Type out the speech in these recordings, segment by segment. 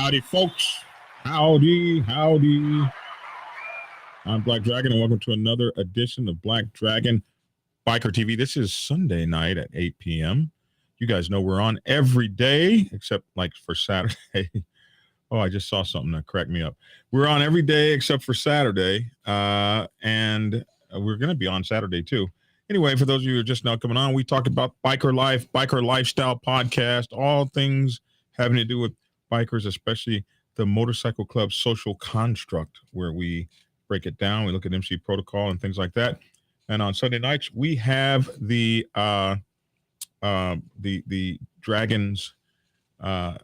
Howdy, folks. Howdy, howdy. I'm Black Dragon, and welcome to another edition of Black Dragon Biker TV. This is Sunday night at 8 p.m. You guys know we're on every day, except like for Saturday. Oh, I just saw something that cracked me up. We're on every day except for Saturday, and we're going to be on Saturday, too. Anyway, for those of you who are just now coming on, we talk about biker life, biker lifestyle podcast, all things having to do with bikers, especially the motorcycle club social construct, where we break it down. We look at MC protocol and things like that. And on Sunday nights, we have the Dragons Roundtable,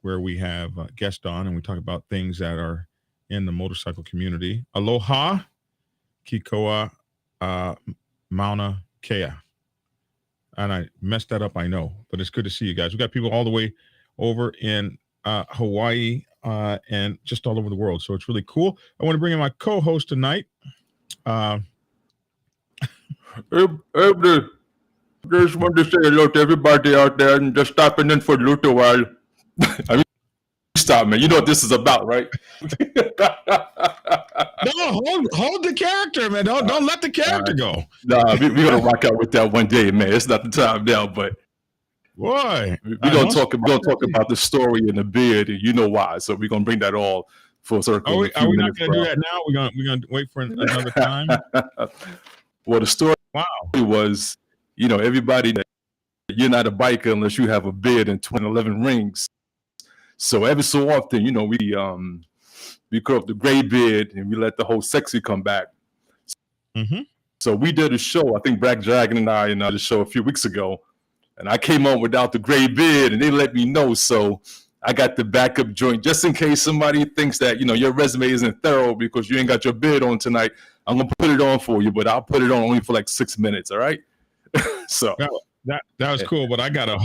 where we have guests on and we talk about things that are in the motorcycle community. Aloha, Kikoa, Mauna Kea. And I messed that up, I know, but it's good to see you guys. We got people all the way over in Hawaii and just all over the world, so it's really cool. I want to bring in my co-host tonight. Hey, just want to say hello to everybody out there and just stopping in for a little while. I mean, stop, man. You know what this is about, right? No, hold the character, man. Don't let the character go. Nah, we're gonna rock out with that one day, man. It's not the time now, but boy, we're gonna talk about the story and the beard, and you know why. So we're gonna bring that all full circle. Are we not gonna do that now? We're gonna wait for another time. Well, the story was, everybody that you're not a biker unless you have a beard and 2011 rings. So every so often, we cut off the gray beard and we let the whole sexy come back. Mm-hmm. So we did a show, I think Black Dragon and I, the show a few weeks ago, and I came on without the gray beard and they let me know. So I got the backup joint just in case somebody thinks that, your resume isn't thorough because you ain't got your beard on tonight. I'm going to put it on for you, but I'll put it on only for like 6 minutes. All right. So that was cool, but I got a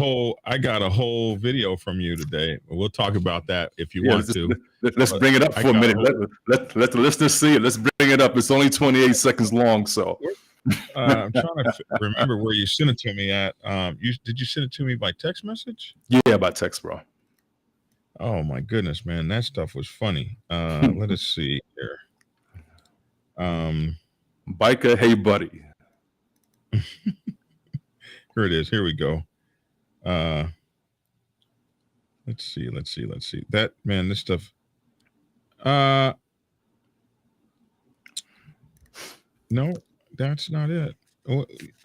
whole video from you today. We'll talk about that if you want to. Let's bring it up for a minute. Let the listeners see it. Let's bring it up. It's only 28 seconds long. So I'm trying to remember where you sent it to me at. Did you send it to me by text message? Yeah, by text, bro. Oh my goodness, man, that stuff was funny. Let us see here. Biker, hey buddy. Here it is. Here we go. Let's see. That, man, this stuff. No, that's not it.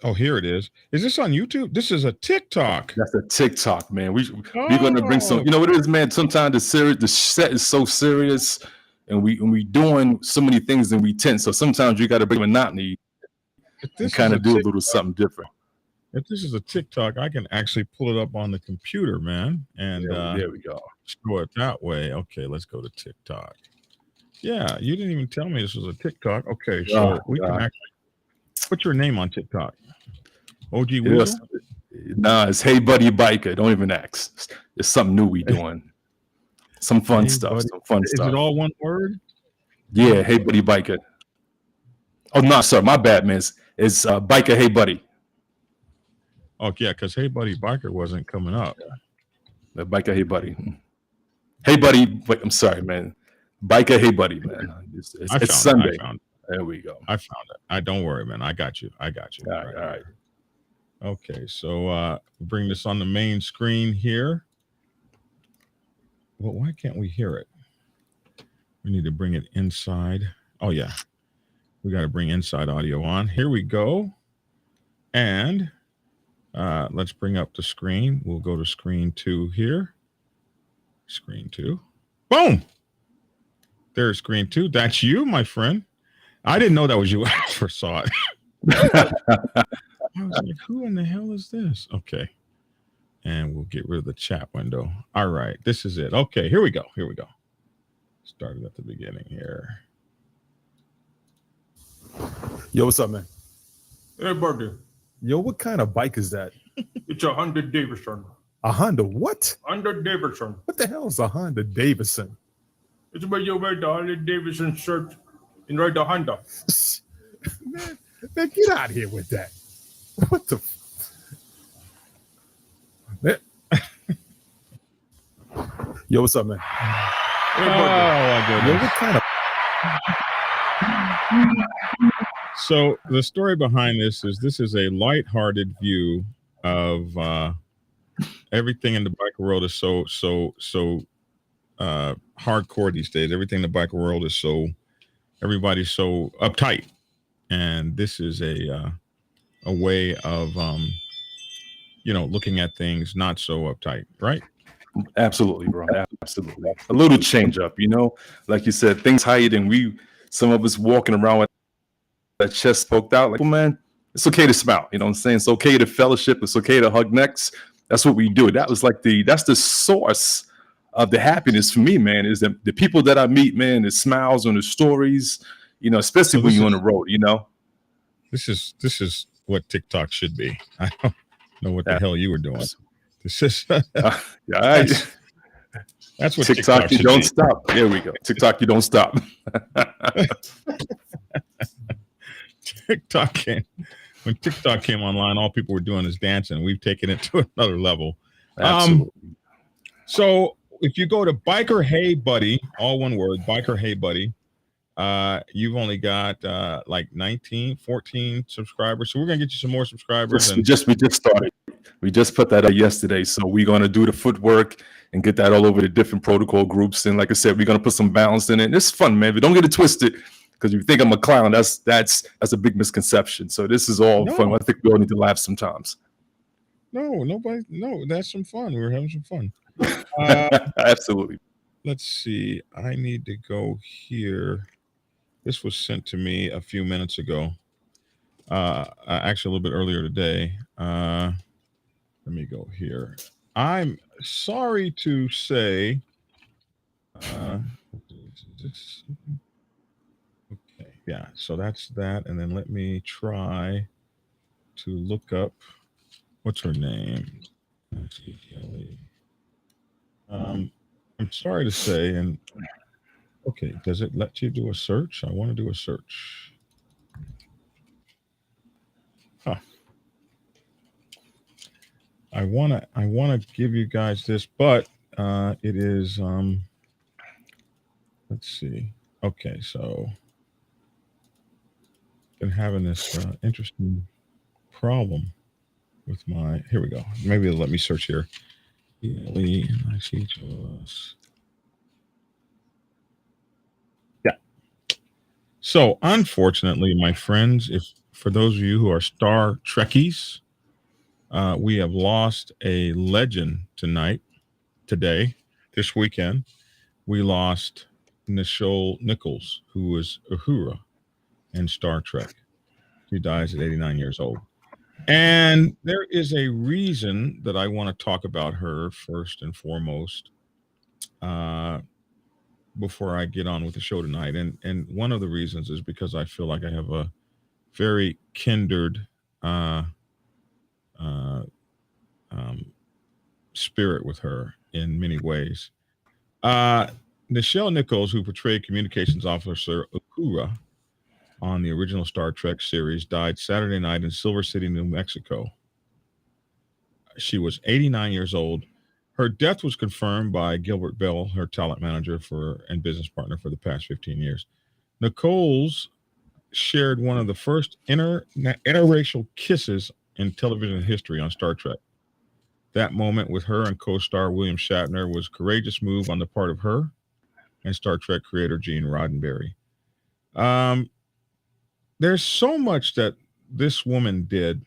Oh, here it is. Is this on YouTube? This is a TikTok. That's a TikTok, man. We're gonna bring some. You know what it is, man. Sometimes the set is so serious, and we doing so many things and we tense. So sometimes you got to bring monotony and kind of do a little something different. If this is a TikTok, I can actually pull it up on the computer, man. And there we go. Show it that way. Okay, let's go to TikTok. Yeah, you didn't even tell me this was a TikTok. Okay, so we can actually. What's your name on TikTok? OG Weasel? Nah, it's Hey Buddy Biker. Don't even ask. It's something new we doing. Some fun stuff. Some fun stuff. Is it all one word? Yeah, Hey Buddy Biker. Oh no, sorry, my bad, man. It's Biker Hey Buddy. Oh yeah, because Hey Buddy Biker wasn't coming up. The Biker Hey Buddy. Hey Buddy. Wait, I'm sorry, man. Biker Hey Buddy, man. It's Sunday. There we go. I found it. Don't worry, man. I got you. All right. Okay, so bring this on the main screen here. Well, why can't we hear it? We need to bring it inside. Oh yeah, we got to bring inside audio on. Here we go. And let's bring up the screen. We'll go to screen 2 here. Screen 2. Boom. There's screen 2. That's you, my friend. I didn't know that was you when I first saw it. I was like, who in the hell is this? Okay. And we'll get rid of the chat window. All right. This is it. Okay. Here we go. Started at the beginning here. Yo, what's up, man? Hey, buddy. Yo, what kind of bike is that? It's a Honda Davidson. A Honda what? Honda Davidson. What the hell is a Honda Davidson? It's where you wear the Harley Davidson shirt and ride the Honda. Man, get out of here with that. What the? Yo, what's up, man? Oh, my Yo, goodness. what kind of So the story behind this is a lighthearted view of everything in the biker world is so hardcore these days. Everything in the biker world is everybody's so uptight, and this is a way of looking at things not so uptight, right? Absolutely, bro. Absolutely. A little change up, like you said, things hide, and some of us walking around with that chest poked out. Like, well, man, it's okay to smile. You know what I'm saying? It's okay to fellowship. It's okay to hug necks. That's what we do. That's the source of the happiness for me, man, is the people that I meet, man, the smiles on the stories, especially So when this you're on is- the road, This is what TikTok should be. I don't know what the hell you were doing. This is Yeah, that's what TikTok, you should don't be. stop. There we go. TikTok, you don't stop. When TikTok came online, all people were doing is dancing. We've taken it to another level. Absolutely. So if you go to Biker Hey Buddy, all one word, Biker Hey Buddy, you've only got like 14 subscribers. So we're gonna get you some more subscribers. We just started. We just put that out yesterday. So we're gonna do the footwork and get that all over the different protocol groups. And like I said, we're gonna put some balance in it. It's fun, man. But don't get it twisted, because if you think I'm a clown, that's a big misconception. So this is all fun. I think we all need to laugh sometimes. No, that's some fun. We're having some fun. Absolutely. Let's see. I need to go here. This was sent to me a few minutes ago. Actually, a little bit earlier today. Let me go here. I'm sorry to say. Okay, yeah. So that's that, and then let me try to look up. What's her name? I'm sorry to say, and okay, does it let you do a search? I want to do a search. Huh. I wanna give you guys this, but it is let's see. Okay, so been having this interesting problem with here we go. Maybe it'll let me search here. Yeah. So unfortunately, my friends, for those of you who are Star Trekkies, we have lost a legend today, this weekend. We lost Nichelle Nichols, who was Uhura in Star Trek. She dies at 89 years old. And there is a reason that I want to talk about her first and foremost, before I get on with the show tonight. And one of the reasons is because I feel like I have a very kindred spirit with her in many ways. Nichelle Nichols, who portrayed communications officer Uhura on the original Star Trek series, died Saturday night in Silver City, New Mexico. She was 89 years old. Her death was confirmed by Gilbert Bell, her talent manager and business partner for the past 15 years. Nichols shared one of the first interracial kisses in television history on Star Trek. That moment with her and co-star William Shatner was a courageous move on the part of her and Star Trek creator Gene Roddenberry. There's so much that this woman did.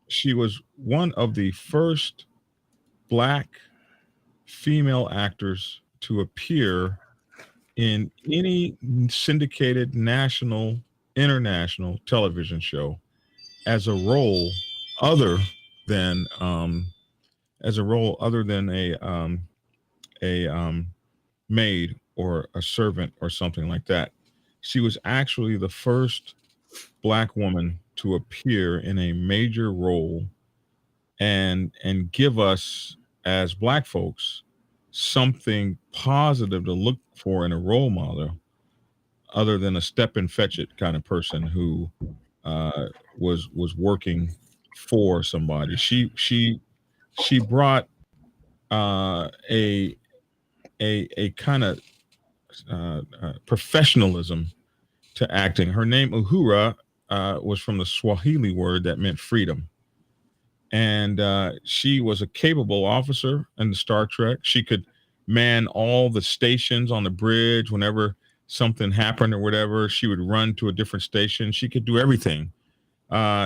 She was one of the first Black female actors to appear in any syndicated national, international television show as a role other than a maid or a servant or something like that. She was actually the first Black woman to appear in a major role and give us as Black folks something positive to look for in a role model, other than a step and fetch it kind of person who was working for somebody. She brought a kind of professionalism to acting. Her name Uhura was from the Swahili word that meant freedom, and she was a capable officer in the Star Trek. She could man all the stations on the bridge whenever something happened or whatever. She would run to a different station. She could do everything.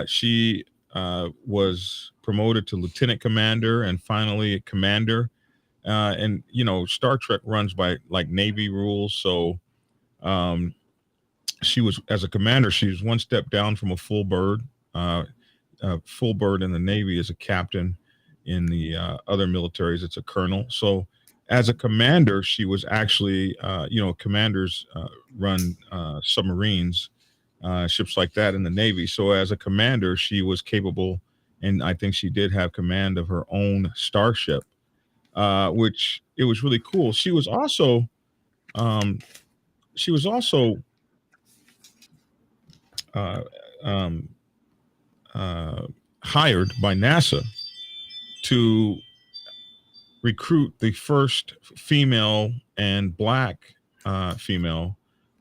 She was promoted to lieutenant commander and finally commander. And Star Trek runs by like Navy rules, so um, she was as a commander. She was one step down from a full bird. A full bird in the Navy is a captain. In the other militaries, it's a colonel. So, as a commander, she was actually, commanders run submarines, ships like that in the Navy. So, as a commander, she was capable, and I think she did have command of her own starship, which it was really cool. Um, she was also uh, um, uh, hired by NASA to recruit the first female and black female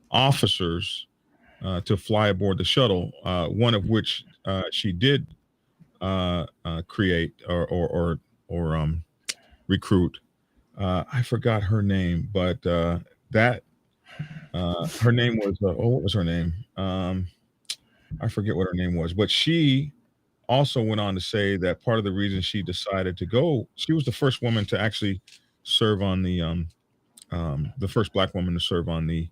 officers to fly aboard the shuttle. One of which she did create or recruit. I forgot her name, but that her name was what was her name? I forget what her name was, but she also went on to say that part of the reason she decided to go, she was the first woman to actually serve on the first black woman to serve on the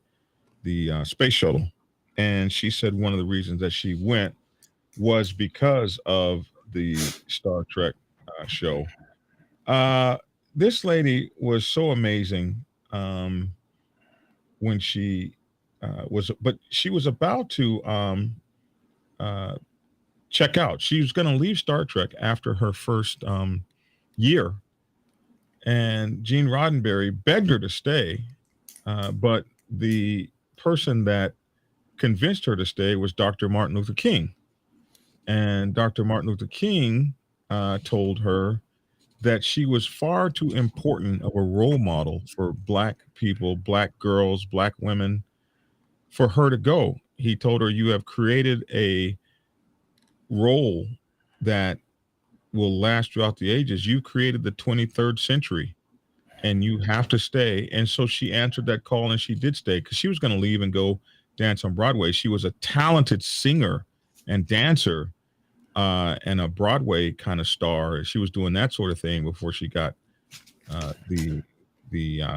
space shuttle, and she said one of the reasons that she went was because of the Star Trek show. Uh, this lady was so amazing when she but she was about to uh, check out. She was going to leave Star Trek after her first year, and Gene Roddenberry begged her to stay, but the person that convinced her to stay was Dr. Martin Luther King, and Dr. Martin Luther King told her that she was far too important of a role model for black people, black girls, black women, for her to go. He told her, "You have created a role that will last throughout the ages. You created the 23rd century and you have to stay." And so she answered that call and she did stay because she was going to leave and go dance on Broadway. She was a talented singer and dancer and a Broadway kind of star. She was doing that sort of thing before she got the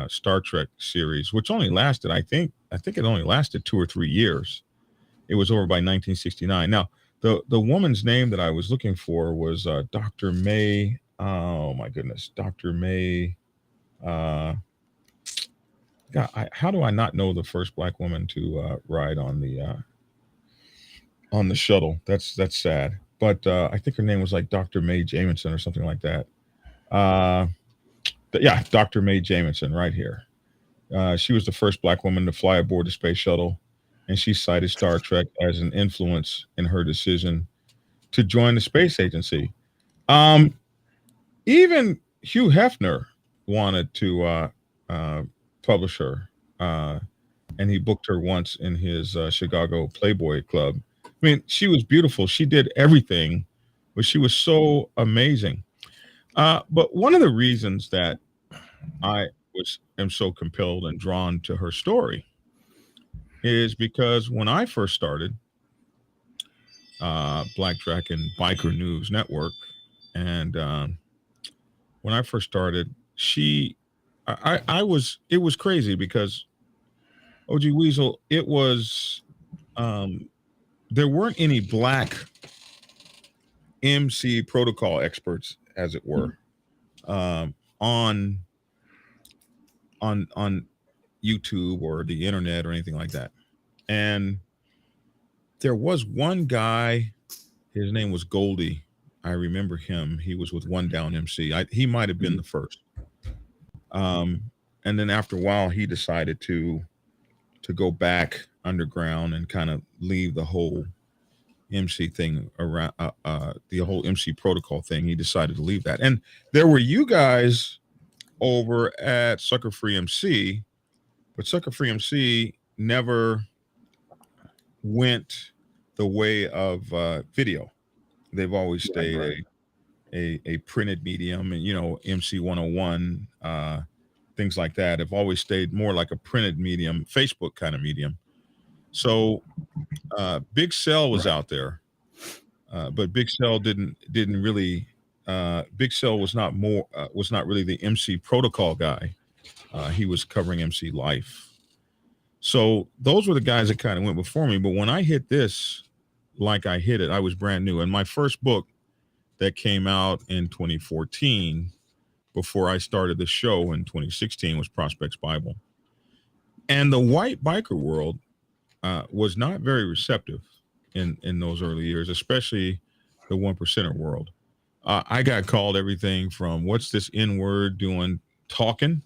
Star Trek series, which only lasted, I think it only lasted 2 or 3 years. It was over by 1969. Now, the woman's name that I was looking for was Dr. May. Oh my goodness, Dr. May. God, how do I not know the first black woman to ride on the shuttle? That's sad. But I think her name was like Dr. Mae Jamison or something like that. Uh, yeah, Dr. Mae Jamison, right here. She was the first black woman to fly aboard the space shuttle, and she cited Star Trek as an influence in her decision to join the space agency. Um, Even Hugh Hefner wanted to publish her, uh, and he booked her once in his Chicago Playboy Club. I mean, she was beautiful. She did everything, but she was so amazing. But one of the reasons that I am so compelled and drawn to her story is because when I first started Black Dragon Biker News Network, and when I first started, I was it was crazy because OG Weasel, it was um, there weren't any black MC protocol experts, as it were, um, on on YouTube or the internet or anything like that. And there was one guy, his name was Goldie. I remember him. He was with One Down MC. He might have been the first. And then after a while, he decided to go back underground and kind of leave the whole MC thing around, the whole MC protocol thing. He decided to leave that. And there were you guys over at Sucker Free MC, but Sucker Free MC never went the way of video. They've always stayed Right. a printed medium, and MC 101, things like that have always stayed more like a printed medium, Facebook kind of medium. So Big Cell was out there, but Big Cell didn't really. Big Cell was not really the MC protocol guy. He was covering MC Life. So those were the guys that kind of went before me. But when I hit this, like I hit it, I was brand new. And my first book that came out in 2014, before I started the show in 2016, was Prospects Bible. And the white biker world was not very receptive in those early years, especially the one percenter world. I got called everything from "What's this N word doing talking?"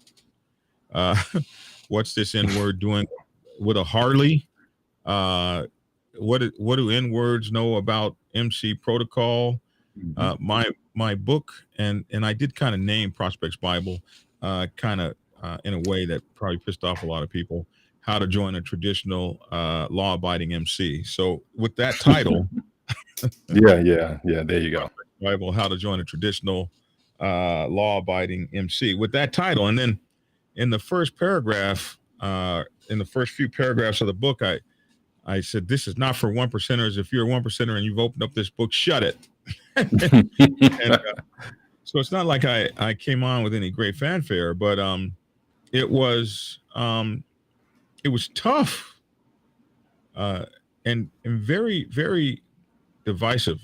"What's this N word doing with a Harley?" What do N words know about MC protocol? My book, and I did kind of name Prospects Bible, kind of in a way that probably pissed off a lot of people. How to join a traditional law-abiding MC. So with that title, yeah. There you go. Bible, How to Join a Traditional Law-Abiding MC. With that title, and then in the first paragraph, in the first few paragraphs of the book, I said, "This is not for one percenters. If you're a one percenter and you've opened up this book, shut it." And, so it's not like I came on with any great fanfare, but it was tough and very, very divisive.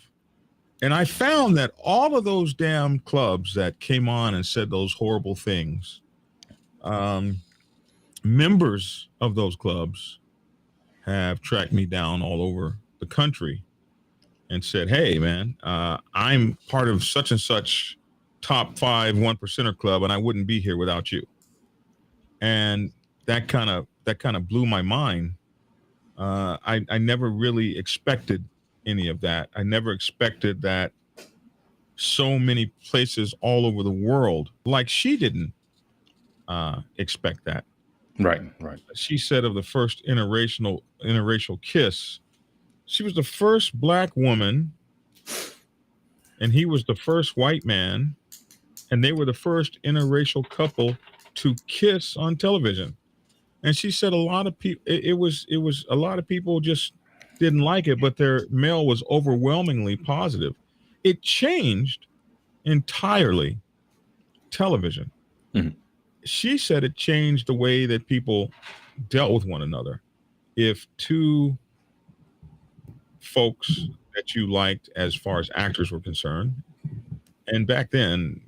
And I found that all of those damn clubs that came on and said those horrible things, members of those clubs have tracked me down all over the country and said, "Hey, man, I'm part of such and such top 5 one percenter club, and I wouldn't be here without you." And that kind of blew my mind. I never really expected any of that. I never expected that so many places all over the world, like she didn't expect that. Right. She said of the first interracial kiss, she was the first black woman, and he was the first white man, and they were the first interracial couple to kiss on television. And she said a lot of people, it was a lot of people just didn't like it, but their mail was overwhelmingly positive. It changed entirely television. Mm-hmm. She said it changed the way that people dealt with one another. If two folks that you liked as far as actors were concerned, and back then,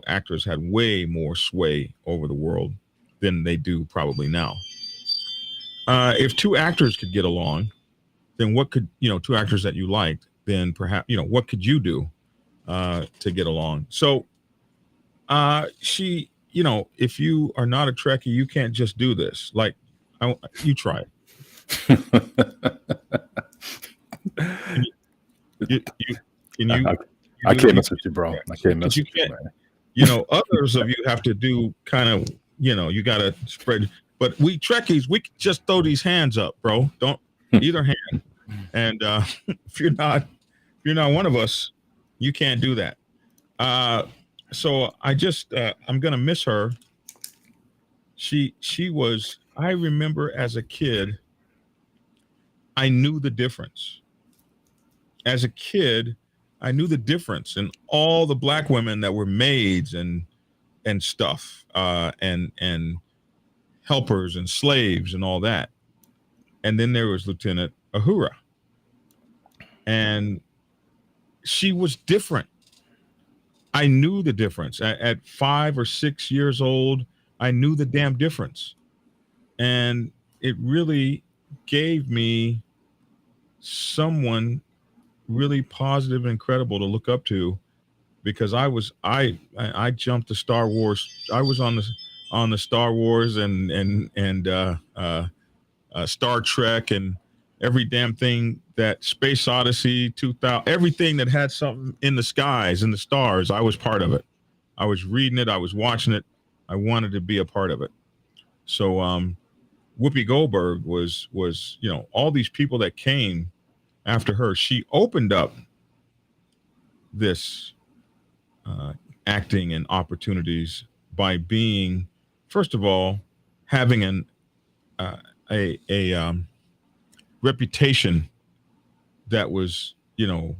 actors had way more sway over the world than they do probably now. If two actors could get along, then what could, two actors that you liked, then perhaps, what could you do to get along? So she, if you are not a Trekkie, you can't just do this. Like, you try it. I can't mess with you, bro. I can't mess with you, man. Others of you have to do kind of, you got to spread. But we Trekkies, we can just throw these hands up, bro. Don't either hand. And if you're not one of us, you can't do that. So I'm gonna miss her. She was. I remember as a kid, I knew the difference. As a kid, I knew the difference in all the black women that were maids and stuff, and helpers and slaves and all that. And then there was Lieutenant Uhura. And she was different. I knew the difference. At 5 or 6 years old, I knew the damn difference. And it really gave me someone really positive and credible to look up to, because I jumped to Star Wars. I was on the Star Wars and Star Trek and every damn thing, that Space Odyssey 2000, everything that had something in the skies and the stars, I was part of it. I was reading it. I was watching it. I wanted to be a part of it. So Whoopi Goldberg was all these people that came after her. She opened up this acting and opportunities by being, first of all, having a reputation that was, you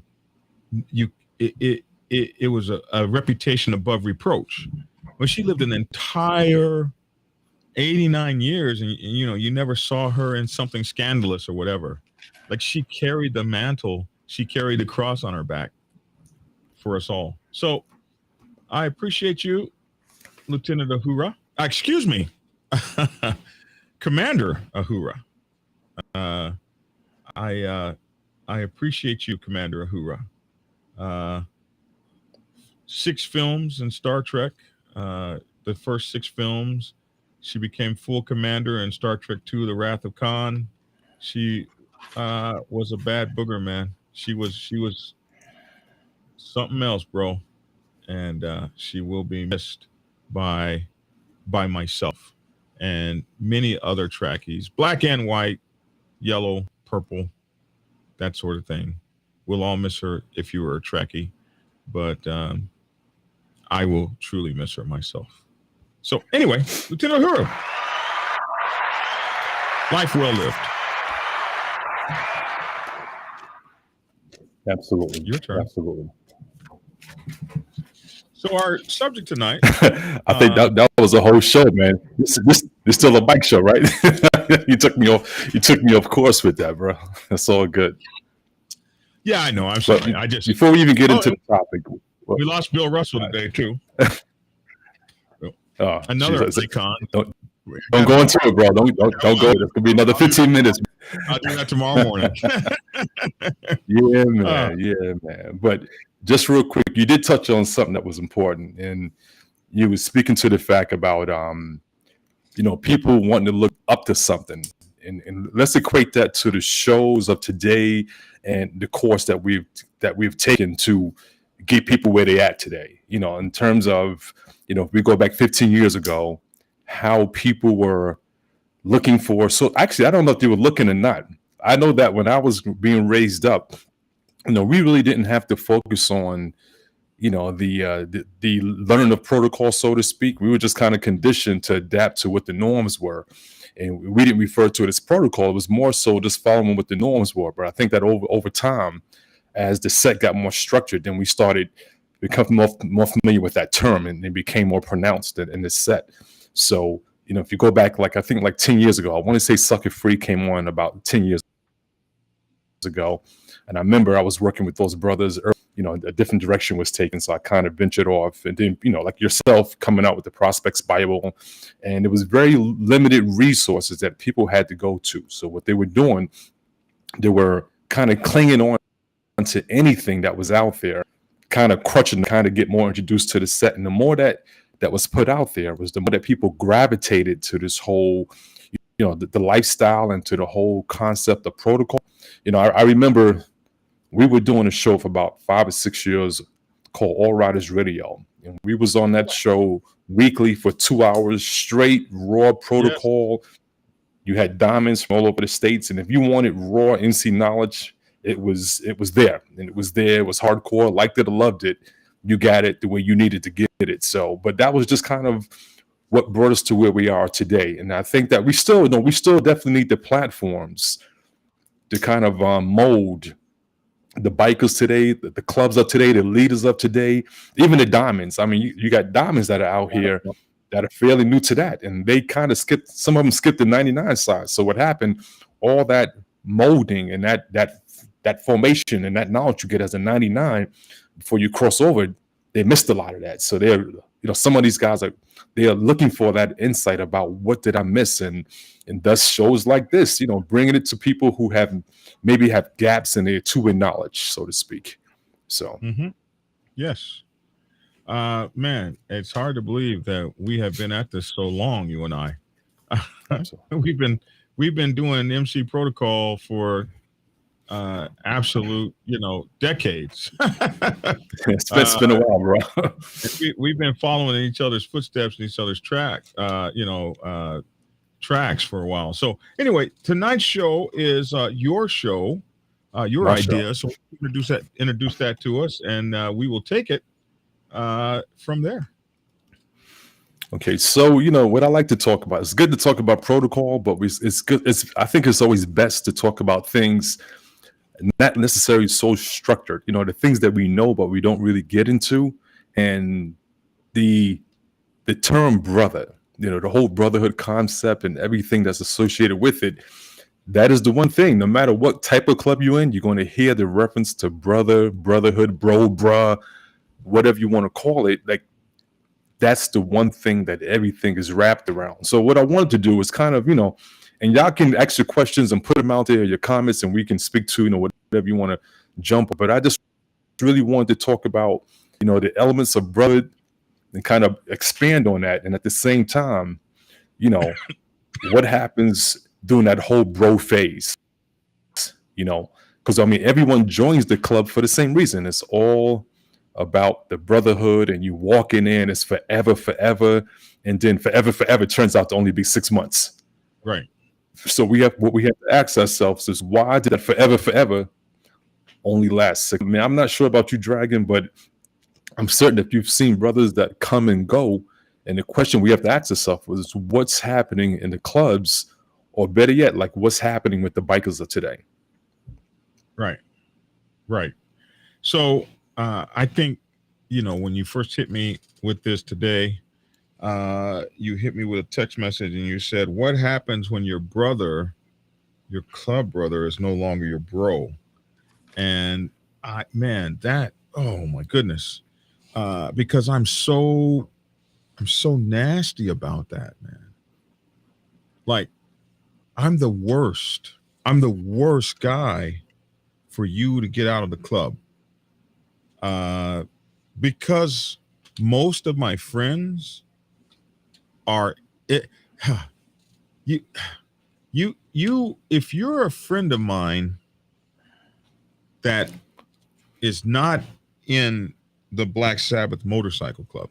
it was a reputation above reproach. But she lived an entire 89 years, and you never saw her in something scandalous or whatever. Like, she carried the mantle, she carried the cross on her back for us all. So I appreciate you, Lieutenant Uhura. Excuse me, Commander Uhura. I appreciate you, Commander Uhura. 6 films in Star Trek. The first 6 films, she became full commander in Star Trek II: The Wrath of Khan. She was a bad booger, man. She was something else, bro. And she will be missed by myself and many other Trekkies, black and white, yellow, purple, that sort of thing. We'll all miss her if you were a Trekkie, but I will truly miss her myself. So anyway, Lieutenant Uhura, life well lived. Absolutely. Your turn. Absolutely. So our subject tonight, I think that was a whole show, man. This is still a bike show, right? You took me off course with that, bro. That's all good. Yeah, I know. I'm sorry. I just before we even get into the topic, we lost Bill Russell today too. Another icon. Don't go into it, bro. Don't go. It's gonna be another 15 minutes. I'll do that tomorrow morning. Yeah, man. Yeah, man. But just real quick, you did touch on something that was important, and you was speaking to the fact about people wanting to look up to something, and let's equate that to the shows of today and the course that we've taken to get people where they at today. In terms of if we go back 15 years ago, how people were looking for. So actually, I don't know if they were looking or not. I know that when I was being raised up, we really didn't have to focus on, the learning of protocol, so to speak. We were just kind of conditioned to adapt to what the norms were. And we didn't refer to it as protocol. It was more so just following what the norms were. But I think that over time, as the set got more structured, then we started becoming more familiar with that term, and it became more pronounced in the set. So, if you go back, I think 10 years ago, I want to say Sucker Free came on about 10 years ago. And I remember I was working with those brothers, a different direction was taken. So I kind of ventured off, and then, like yourself, coming out with the Prospects Bible, and it was very limited resources that people had to go to. So what they were doing, they were kind of clinging on to anything that was out there, kind of crutching, kind of get more introduced to the set. And the more that was put out there was the more that people gravitated to this whole, the lifestyle and to the whole concept of protocol. I remember we were doing a show for about 5 or 6 years called All Riders Radio. And we was on that show weekly for 2 hours straight, raw protocol. Yes. You had diamonds from all over the States. And if you wanted raw NC knowledge, it was there. And it was there. It was hardcore, liked it or loved it. You got it the way you needed to get it. So, but that was just kind of what brought us to where we are today. And I think that we still definitely need the platforms to kind of mold the bikers today, the clubs of today, the leaders of today, even the diamonds. I mean, you got diamonds that are out here that are fairly new to that. And they kind of some of them skipped the 99 side. So what happened, all that molding and that formation and that knowledge you get as a 99 before you cross over, they missed a lot of that. So they're, some of these guys they are looking for that insight about what did I miss, and thus shows like this, bringing it to people who maybe have gaps in their two-way knowledge, so to speak. So, yes, man, it's hard to believe that we have been at this so long, you and I. we've been doing MC protocol for absolute, decades. It's uh, been a while, bro. we've been following each other's footsteps and each other's tracks for a while. So anyway, tonight's show is your show, your My show. idea. So introduce that to us, and we will take it from there. Okay, so what I like to talk about. It's good to talk about protocol, but it's good. I think it's always best to talk about things not necessarily so structured. The things that we know, but we don't really get into, and the term brother. The whole brotherhood concept and everything that's associated with it. That is the one thing. No matter what type of club you're in, you're going to hear the reference to brother, brotherhood, bro, bruh, whatever you want to call it. Like, that's the one thing that everything is wrapped around. So what I wanted to do is kind of, and y'all can ask your questions and put them out there, your comments, and we can speak to, whatever you want to jump. But I just really wanted to talk about, the elements of brother and kind of expand on that. And at the same time, what happens during that whole bro phase, because everyone joins the club for the same reason. It's all about the brotherhood, and you walking in, it's forever, and then forever turns out to only be 6 months. Right. So we have to ask ourselves is, why did that forever only last 6? I'm not sure about you, Dragon, but I'm certain if you've seen brothers that come and go, and the question we have to ask ourselves is, what's happening in the clubs, or better yet, like, what's happening with the bikers of today? Right. So I think, when you first hit me with this today, you hit me with a text message and you said, what happens when your brother, your club brother, is no longer your bro? And oh my goodness. Because I'm so nasty about that, man. Like, I'm the worst guy for you to get out of the club. Because most of my friends are it. You, if you're a friend of mine that is not in the Black Sabbath Motorcycle Club,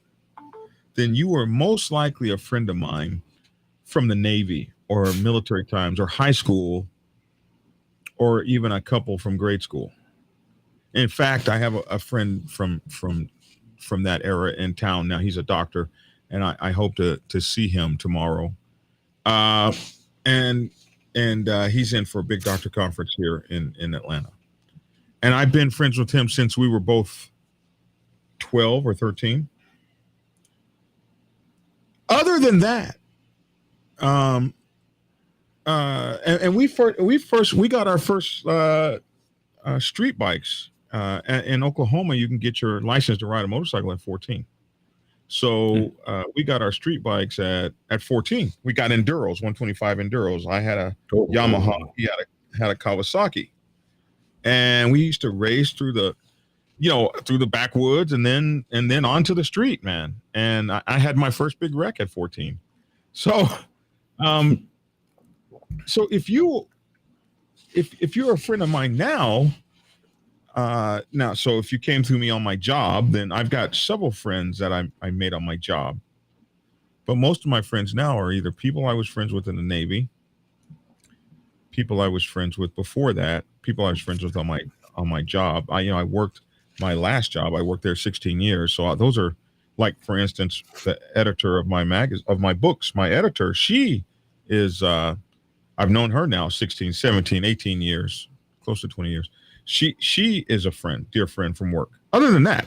then you are most likely a friend of mine from the Navy or military times or high school, or even a couple from grade school. In fact, I have a friend from that era in town now. He's a doctor, and I hope to see him tomorrow. And he's in for a big doctor conference here in Atlanta. And I've been friends with him since we were both 12 or 13. Other than that, and we got our first street bikes in Oklahoma. You can get your license to ride a motorcycle at 14. So we got our street bikes at 14. We got enduros, 125 enduros. I had a Yamaha. He had a Kawasaki, and we used to race through the backwoods and then onto the street, man. And I had my first big wreck at 14. So, so if you're a friend of mine now, so if you came through me on my job, then I've got several friends that I made on my job. But most of my friends now are either people I was friends with in the Navy, people I was friends with before that, people I was friends with on my job. I worked my last job. I worked there 16 years. So those are, like, for instance, the editor of my books, my editor, she is, I've known her now 16, 17, 18 years, close to 20 years. She is a dear friend from work. Other than that,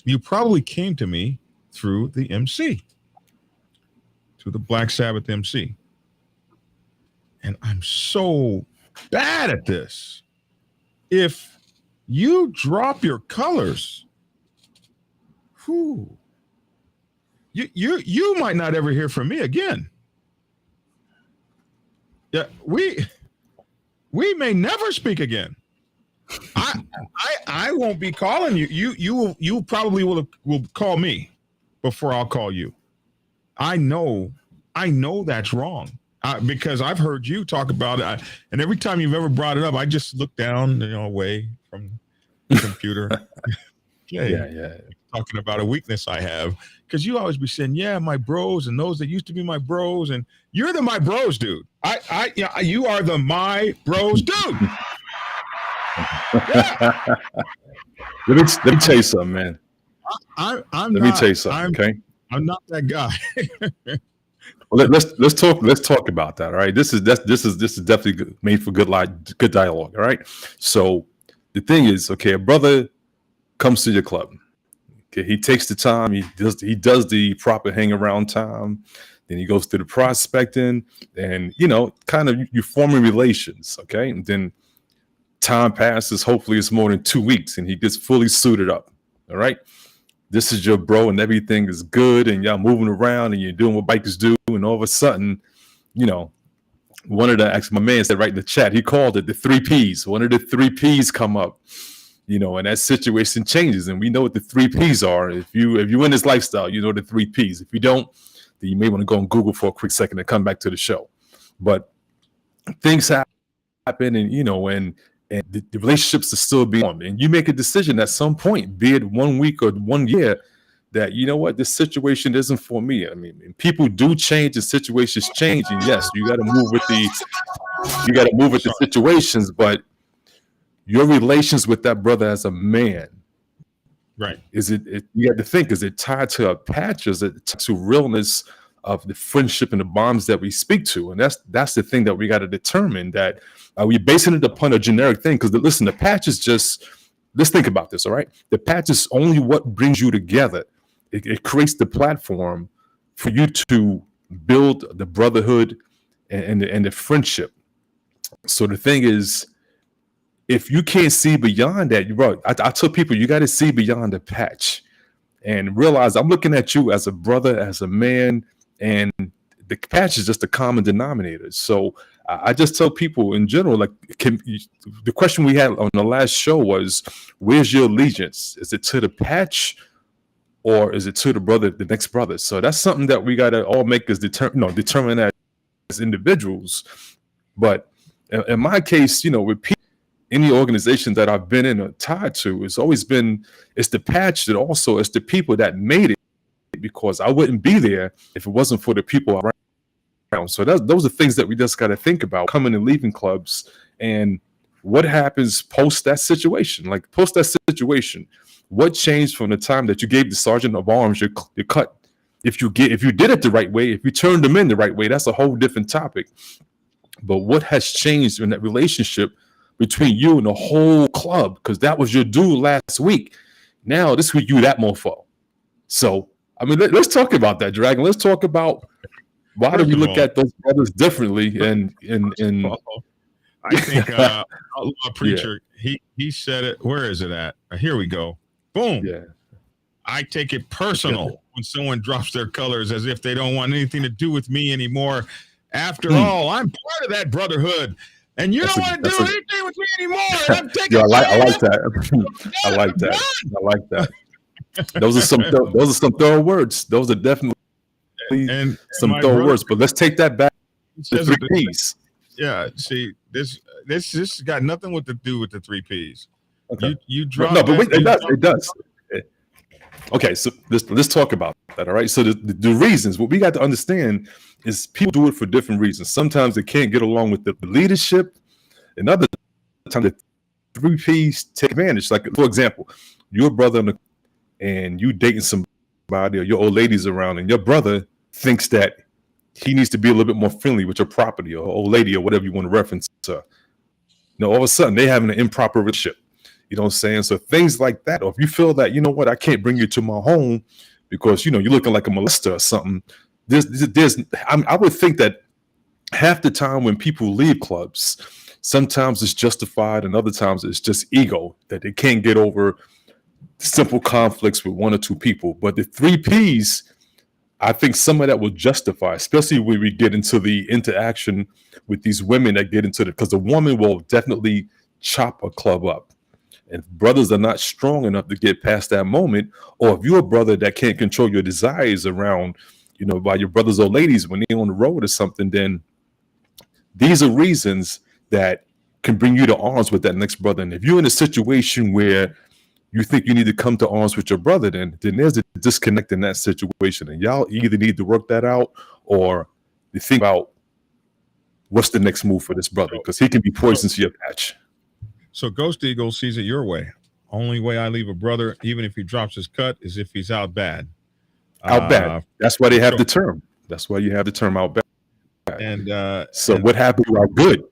you probably came to me through the MC, through the Black Sabbath MC. And I'm so bad at this. If you drop your colors, you might not ever hear from me again. Yeah, we may never speak again. I won't be calling you. You probably will call me before I'll call you. I know that's wrong. Because I've heard you talk about it, and every time you've ever brought it up, I just look down, away from the computer. Yeah. Talking about a weakness I have, because you always be saying, "Yeah, my bros and those that used to be my bros," and you're the my bros dude. You are the my bros dude. Yeah. let me tell you something, man. Let me tell you something, okay? I'm not that guy. Well, let's talk about that. All right, this is definitely made for good dialogue. All right, so the thing is, okay, a brother comes to your club. Okay, he takes the time. He does the proper hang around time. Then he goes through the prospecting, and kind of you forming relations. Okay, and then time passes. Hopefully, it's more than 2 weeks, and he gets fully suited up. All right. This is your bro, and everything is good, and y'all moving around, and you're doing what bikers do, and all of a sudden, one of my man said right in the chat, he called it the 3 Ps. One of the 3 Ps come up, and that situation changes, and we know what the 3 Ps are. If you're in this lifestyle, you know the 3 Ps. If you don't, then you may want to go on Google for a quick second and come back to the show. But things happen, and and the relationships are still being on, and you make a decision at some point, be it 1 week or 1 year, that this situation isn't for me. I mean, people do change, and situations change, and yes, you got to move with the situations, but your relations with that brother as a man, right? You have to think, is it tied to a patch? Is it tied to realness of the friendship and the bonds that we speak to? And that's the thing that we got to determine, that are we basing it upon a generic thing? Because listen, the patch is just, let's think about this, all right? The patch is only what brings you together. It creates the platform for you to build the brotherhood and the friendship. So the thing is, if you can't see beyond that, bro, I tell people, you got to see beyond the patch and realize I'm looking at you as a brother, as a man, and the patch is just a common denominator. So I just tell people in general, like, the question we had on the last show was, where's your allegiance? Is it to the patch, or is it to the next brother? So that's something that we got to all make us determine as individuals. But in my case, with people, any organization that I've been in or tied to, it's the patch, that also it's the people that made it, because I wouldn't be there if it wasn't for the people around. So those are things that we just got to think about, coming and leaving clubs, and what happens post that situation. Like, post that situation, what changed from the time that you gave the sergeant of arms your cut? If you did it the right way, if you turned them in the right way, that's a whole different topic. But what has changed in that relationship between you and the whole club? Because that was your dude last week. Now this week, you that mofo. So I mean, let's talk about that, Dragon. Let's talk about why do we look at those brothers differently? And I think Outlaw Preacher, he said it. Where is it at? Here we go. Boom. Yeah. I take it personal when someone drops their colors, as if they don't want anything to do with me anymore. After all, I'm part of that brotherhood, and you don't want to do anything with me anymore. And I'm taking I like that. I like that. Those are some thorough words. Those are definitely some thorough words. But let's take that back to 3 Ps. Yeah. See, this got nothing to do with the 3 Ps. Okay. You drop. No, but wait, it does. Okay, so let's talk about that. All right. So the reasons, what we got to understand is, people do it for different reasons. Sometimes they can't get along with the leadership, and other times the 3 Ps take advantage. Like, for example, your brother and you dating somebody, or your old lady's around, and your brother thinks that he needs to be a little bit more friendly with your property or old lady, or whatever you want to reference to. All of a sudden they're having an improper relationship. You know what I'm saying? So things like that, or if you feel that, I can't bring you to my home because, you're looking like a molester or something. I would think that half the time when people leave clubs, sometimes it's justified, and other times it's just ego, that they can't get over simple conflicts with 1 or 2 people. But the 3 Ps, I think some of that will justify, especially when we get into the interaction with these women that get into because the woman will definitely chop a club up. And brothers are not strong enough to get past that moment, or if you're a brother that can't control your desires around, by your brothers or ladies when they're on the road or something, then these are reasons that can bring you to arms with that next brother. And if you're in a situation where you think you need to come to arms with your brother, then there's a disconnect in that situation. And y'all either need to work that out, or you think about what's the next move for this brother, because he can be poison to your patch. So Ghost Eagle sees it your way. Only way I leave a brother, even if he drops his cut, is if he's out bad. Out bad. That's why they have the term. That's why you have the term out bad. And what happened to out good?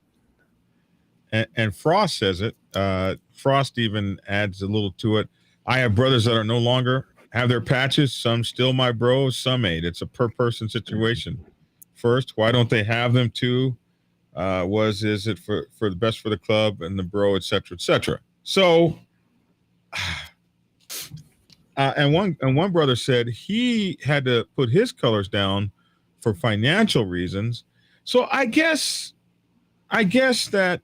And Frost says it. Frost even adds a little to it. I have brothers that are no longer have their patches. Some still my bros, some ain't. It's a per person situation. First, why don't they have them? Two, is it for the best for the club and the bro, et cetera, et cetera. So, and one brother said he had to put his colors down for financial reasons. So I guess that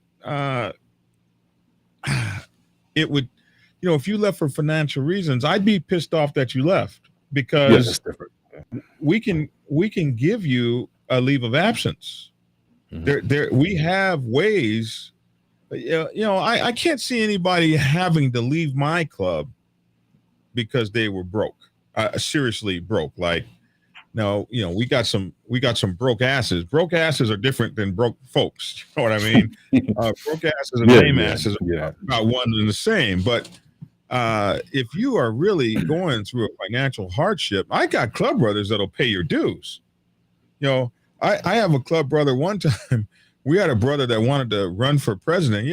it would, if you left for financial reasons, I'd be pissed off that you left, because that's different. we can give you a leave of absence. We have ways. I can't see anybody having to leave my club because they were broke, seriously broke. Like, no, we got some broke asses. Broke asses are different than broke folks. You know what I mean? Broke asses and lame asses are about one and the same. But if you are really going through a financial hardship, I got club brothers that'll pay your dues. I have a club brother. One time, we had a brother that wanted to run for president.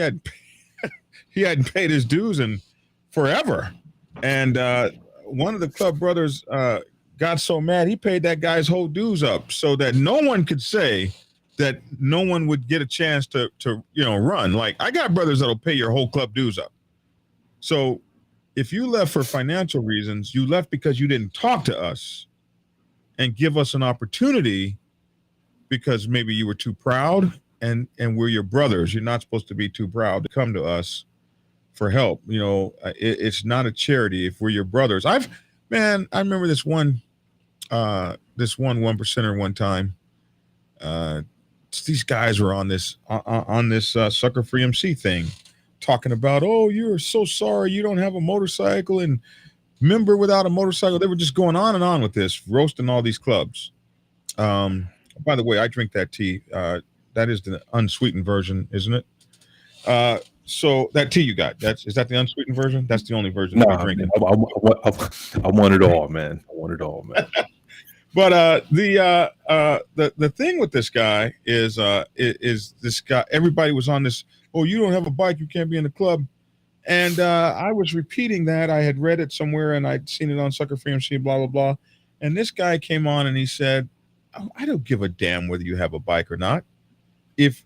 He hadn't paid his dues in forever, and one of the club brothers got so mad he paid that guy's whole dues up, so that no one could say that no one would get a chance to run. Like, I got brothers that'll pay your whole club dues up. So if you left for financial reasons, you left because you didn't talk to us and give us an opportunity, because maybe you were too proud, and we're your brothers. You're not supposed to be too proud to come to us for help. It's not a charity if we're your brothers. I remember this one 1%er one time. These guys were on this Sucker Free MC thing, talking about, oh, you're so sorry you don't have a motorcycle, and member without a motorcycle. They were just going on and on with this, roasting all these clubs. By the way, I drink that tea. That is the unsweetened version, isn't it? So that tea you got, is that the unsweetened version? That's the only version I'm drinking. I want it all, man. I want it all, man. But the thing with this guy is this guy. Everybody was on this. Oh, you don't have a bike, you can't be in the club. And I was repeating that. I had read it somewhere, and I'd seen it on Sucker Free MC, blah blah blah. And this guy came on and he said, oh, I don't give a damn whether you have a bike or not. If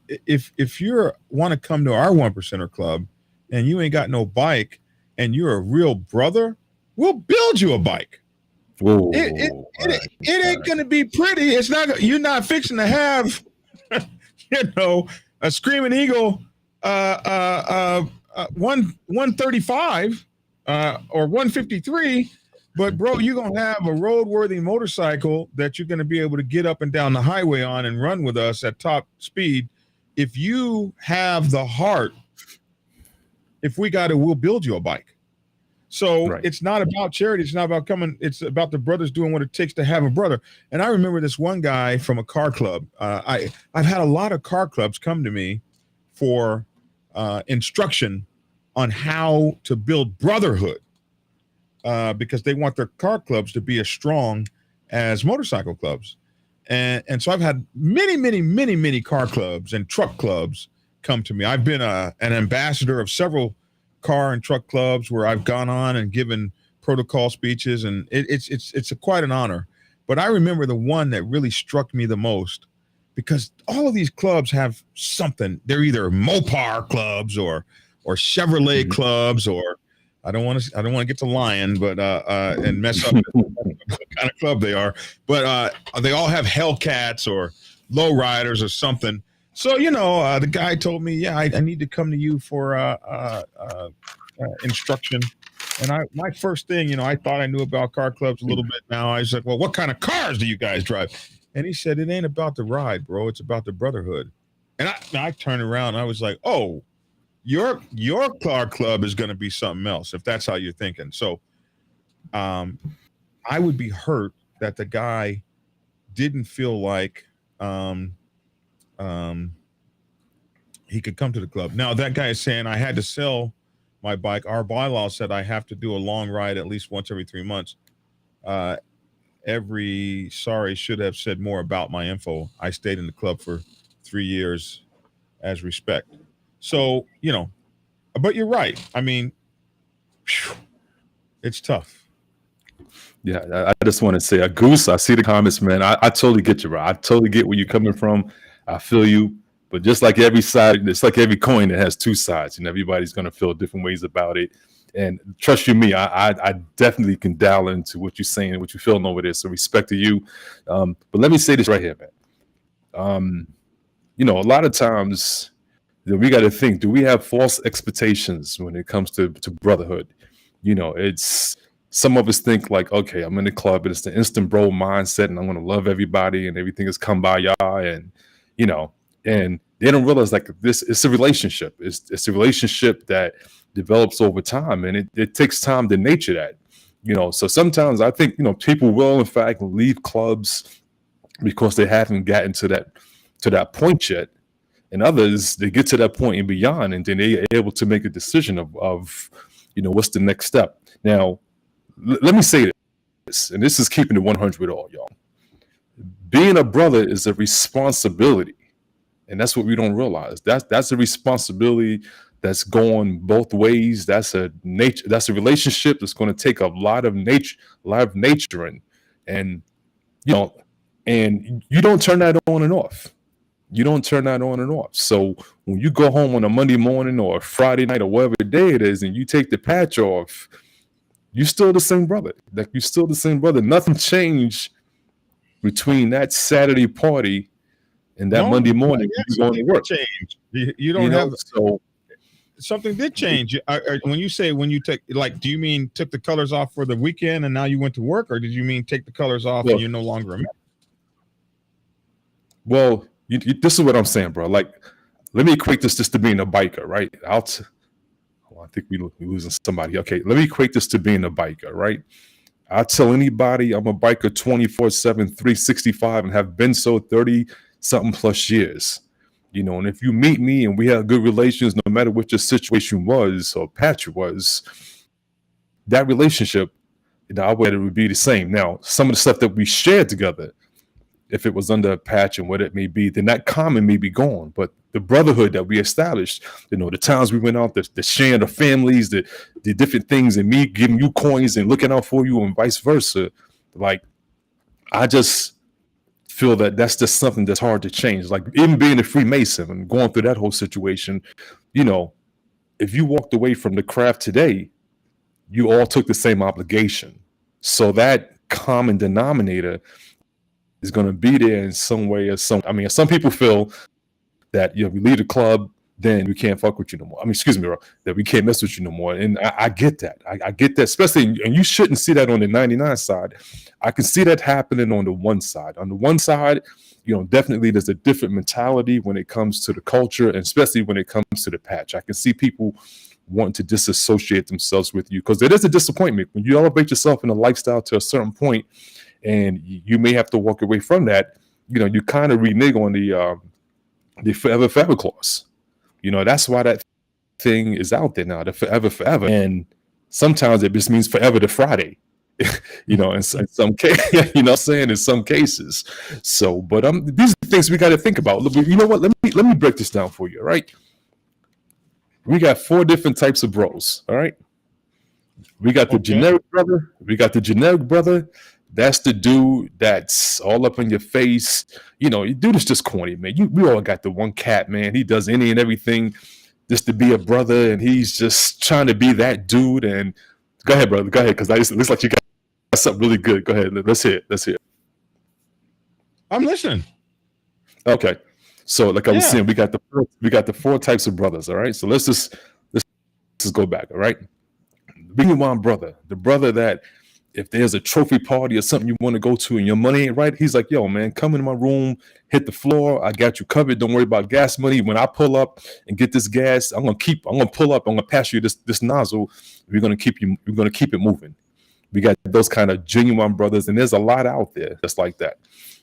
you want to come to our 1%er club and you ain't got no bike and you're a real brother, we'll build you a bike. Whoa, it ain't going to be pretty. It's not. You're not fixing to have, a Screaming Eagle 135 or 153. But bro, you're going to have a roadworthy motorcycle that you're going to be able to get up and down the highway on and run with us at top speed. If you have the heart, we'll build you a bike. So It's not about charity. It's not about coming. It's about the brothers doing what it takes to have a brother. And I remember this one guy from a car club. I've had a lot of car clubs come to me for instruction on how to build brotherhood. Because they want their car clubs to be as strong as motorcycle clubs. And so I've had many car clubs and truck clubs come to me. I've been an ambassador of several car and truck clubs where I've gone on and given protocol speeches, and it's quite an honor. But I remember the one that really struck me the most, because all of these clubs have something. They're either Mopar clubs or Chevrolet clubs, or I don't want to get to lying, but and mess up what kind of club they are. But they all have Hellcats or lowriders or something. So the guy told me, yeah, I need to come to you for instruction. And my first thing, I thought I knew about car clubs a little bit. Now I was like, well, what kind of cars do you guys drive? And he said, it ain't about the ride, bro. It's about the brotherhood. And I turned around and I was like, oh, your car club is going to be something else if that's how you're thinking. So I would be hurt that the guy didn't feel like um, um, he could come to the club. Now that guy is saying I had to sell my bike. Our bylaw said I have to do a long ride at least once every 3 months. Sorry, should have said more about my info. I stayed in the club for 3 years as respect. So, but you're right. I mean, whew, it's tough. Yeah, I just want to say, Goose, I see the comments, man. I totally get you, bro. I totally get where you're coming from. I feel you. But just like every side, it's like every coin that has two sides, and everybody's going to feel different ways about it. And trust you me, I definitely can dial into what you're saying and what you're feeling over there. So respect to you. But let me say this right here, man. A lot of times we got to think, do we have false expectations when it comes to brotherhood? It's some of us think like, okay, I'm in the club, and it's the instant bro mindset, and I'm going to love everybody, and everything has come by y'all, and and they don't realize like this. It's a relationship. It's a relationship that develops over time, and it takes time to nature that. So sometimes I think people will in fact leave clubs because they haven't gotten to that point yet, and others they get to that point and beyond, and then they're able to make a decision of what's the next step. Now, let me say this, and this is keeping it 100 with all y'all. Being a brother is a responsibility, and that's what we don't realize. That's a responsibility that's going both ways. That's a relationship that's going to take a lot of nurturing, and and you don't turn that on and off. You don't turn that on and off. So when you go home on a Monday morning or a Friday night or whatever day it is, and you take the patch off, you're still the same brother. Like you're still the same brother. Nothing changed between that Saturday party and that Monday morning when you going to work. Change. You don't have so something did change. When you say when you take, like, do you mean took the colors off for the weekend and now you went to work, or did you mean take the colors off and you're no longer a member? Well, this is what I'm saying, bro. Like, let me equate this just to being a biker, right? I think we're losing somebody. Okay, let me equate this to being a biker, right? I tell anybody I'm a biker 24/7, 365, and have been so 30-something plus years. And if you meet me and we have good relations, no matter what your situation was or patch was, that relationship, I would it would be the same. Now, some of the stuff that we shared together, if it was under a patch and what it may be, then that common may be gone. But the brotherhood that we established, the times we went out, the sharing of families, the different things, and me giving you coins and looking out for you and vice versa. Like, I just feel that that's just something that's hard to change. Like even being a Freemason and going through that whole situation, if you walked away from the craft today, you all took the same obligation. So that common denominator is going to be there in some way or some. I mean, some people feel that we leave the club, then we can't fuck with you no more. I mean, excuse me, bro, that we can't mess with you no more. And I get that. I get that, especially, and you shouldn't see that on the 99 side. I can see that happening on the one side. On the one side, definitely there's a different mentality when it comes to the culture, and especially when it comes to the patch. I can see people wanting to disassociate themselves with you because it is a disappointment when you elevate yourself in a lifestyle to a certain point, and you may have to walk away from that. You kind of renege on the forever clause. That's why that thing is out there now, the forever. And sometimes it just means forever to Friday, in some case, in some cases. So, but these are things we got to think about. You know what? Let me break this down for you. All right. We got 4 different types of bros. All right. We got the generic brother. We got the generic brother. That's the dude that's all up in your face. You dude is just corny, man. We all got the one cat, man. He does any and everything just to be a brother, and he's just trying to be that dude. And go ahead, brother. Go ahead, because it looks like you got something really good. Go ahead. Let's hear it. I'm listening. Okay. So, like I was saying, we got the 4 types of brothers. All right. So let's just go back. All right. Bring one brother, the brother that if there's a trophy party or something you want to go to and your money ain't right, he's like, yo, man, come in my room, hit the floor. I got you covered. Don't worry about gas money. When I pull up and get this gas, I'm gonna pull up, I'm gonna pass you this nozzle. We're gonna keep it moving. We got those kind of genuine brothers, and there's a lot out there just like that.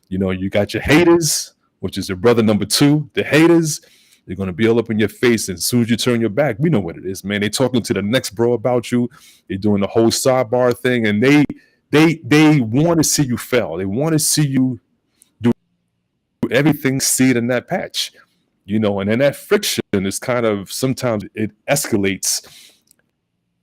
You know, you got your haters, which is your brother number two. The haters, they're gonna be all up in your face, and as soon as you turn your back, we know what it is, man. They talking to the next bro about you. They're doing the whole sidebar thing, and they want to see you fail. They want to see you do everything, see it in that patch, you know. And then that friction is kind of, sometimes it escalates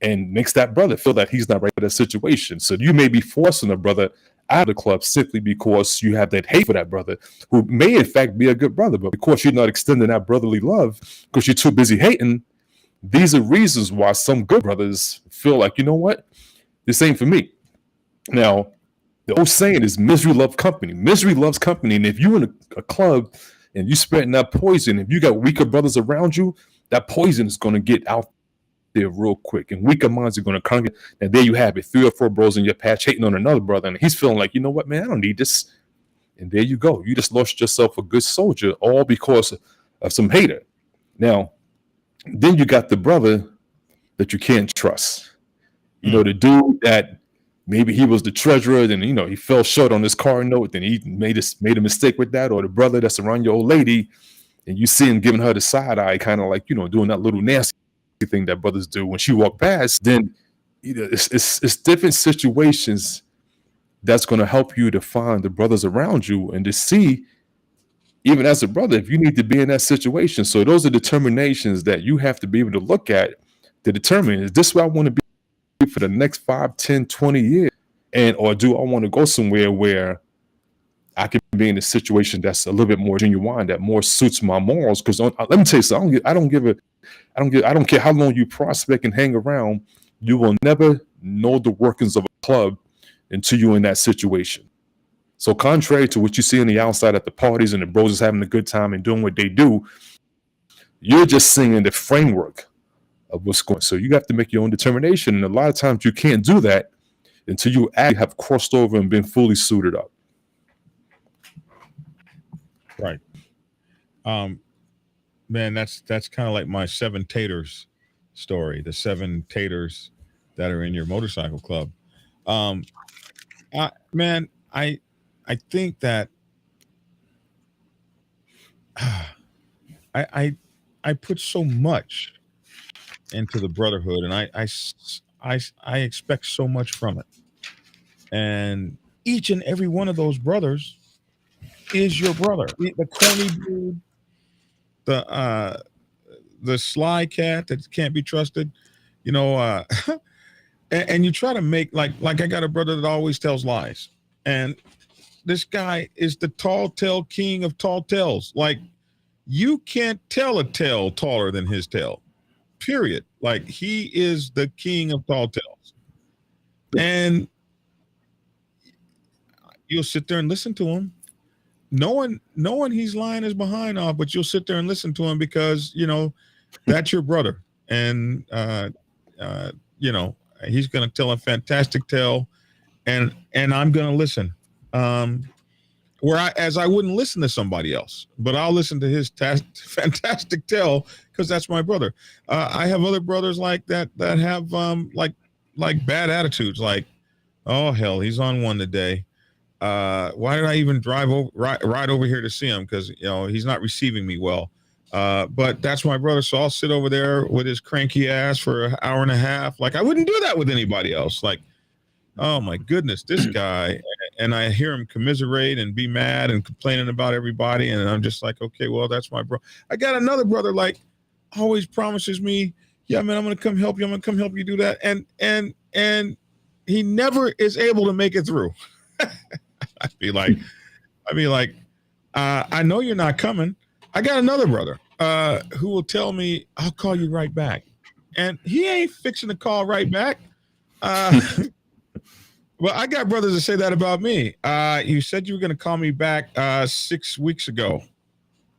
and makes that brother feel that he's not right for that situation. So you may be forcing a brother out of the club simply because you have that hate for that brother, who may in fact be a good brother, but because you're not extending that brotherly love because you're too busy hating. These are reasons why some good brothers feel like, you know what, this ain't for me. Now, the old saying is misery loves company. Misery loves company. And if you're in a club and you spreading that poison, if you got weaker brothers around you, that poison is going to get out there real quick, and weaker minds are going to congregate. And there you have it, 3 or 4 bros in your patch hating on another brother, and he's feeling like, you know what, man, I don't need this. And there you go. You just lost yourself a good soldier, all because of some hater. Now, then you got the brother that you can't trust. You know, the dude that maybe he was the treasurer, then, you know, he fell short on his car note, then he made a mistake with that, or the brother that's around your old lady, and you see him giving her the side eye, kind of like, you know, doing that little nasty thing that brothers do when she walk past. Then, you know, it's different situations that's going to help you to find the brothers around you and to see, even as a brother, if you need to be in that situation. So those are determinations that you have to be able to look at to determine, is this where I want to be for the next 5, 10, 20 years? And or do I want to go somewhere where I can be in a situation that's a little bit more genuine, that more suits my morals? Because let me tell you something, I don't care how long you prospect and hang around, you will never know the workings of a club until you're in that situation. So contrary to what you see on the outside at the parties and the bros is having a good time and doing what they do, you're just seeing the framework of what's going on. So you have to make your own determination. And a lot of times you can't do that until you actually have crossed over and been fully suited up. Right. Man, that's kind of like my 7 taters story, the 7 taters that are in your motorcycle club. Man, I think that I put so much into the brotherhood, and I expect so much from it. And each and every one of those brothers is your brother. The corny dude, the sly cat that can't be trusted, you know. And you try to make like I got a brother that always tells lies, and this guy is the tall tale king of tall tales. Like, you can't tell a tale taller than his tale, period. Like, he is the king of tall tales, and you'll sit there and listen to him, knowing he's lying his behind off, but you'll sit there and listen to him because, you know, that's your brother, and you know, he's going to tell a fantastic tale, and I'm going to listen. Whereas I wouldn't listen to somebody else, but I'll listen to his fantastic tale because that's my brother. I have other brothers like that have like bad attitudes. Like, oh hell, he's on one today. Why did I even ride over here to see him? Because, you know, he's not receiving me well. But that's my brother, so I'll sit over there with his cranky ass for an hour and a half. Like, I wouldn't do that with anybody else. Like, oh my goodness, this guy. And I hear him commiserate and be mad and complaining about everybody, and I'm just like, okay, well, that's my bro. I got another brother, like, always promises me, yeah, man, I'm gonna come help you. I'm gonna come help you do that, and he never is able to make it through. I'd be like, I know you're not coming. I got another brother who will tell me, I'll call you right back, and he ain't fixing to call right back. Well, I got brothers that say that about me. You said you were going to call me back 6 weeks ago.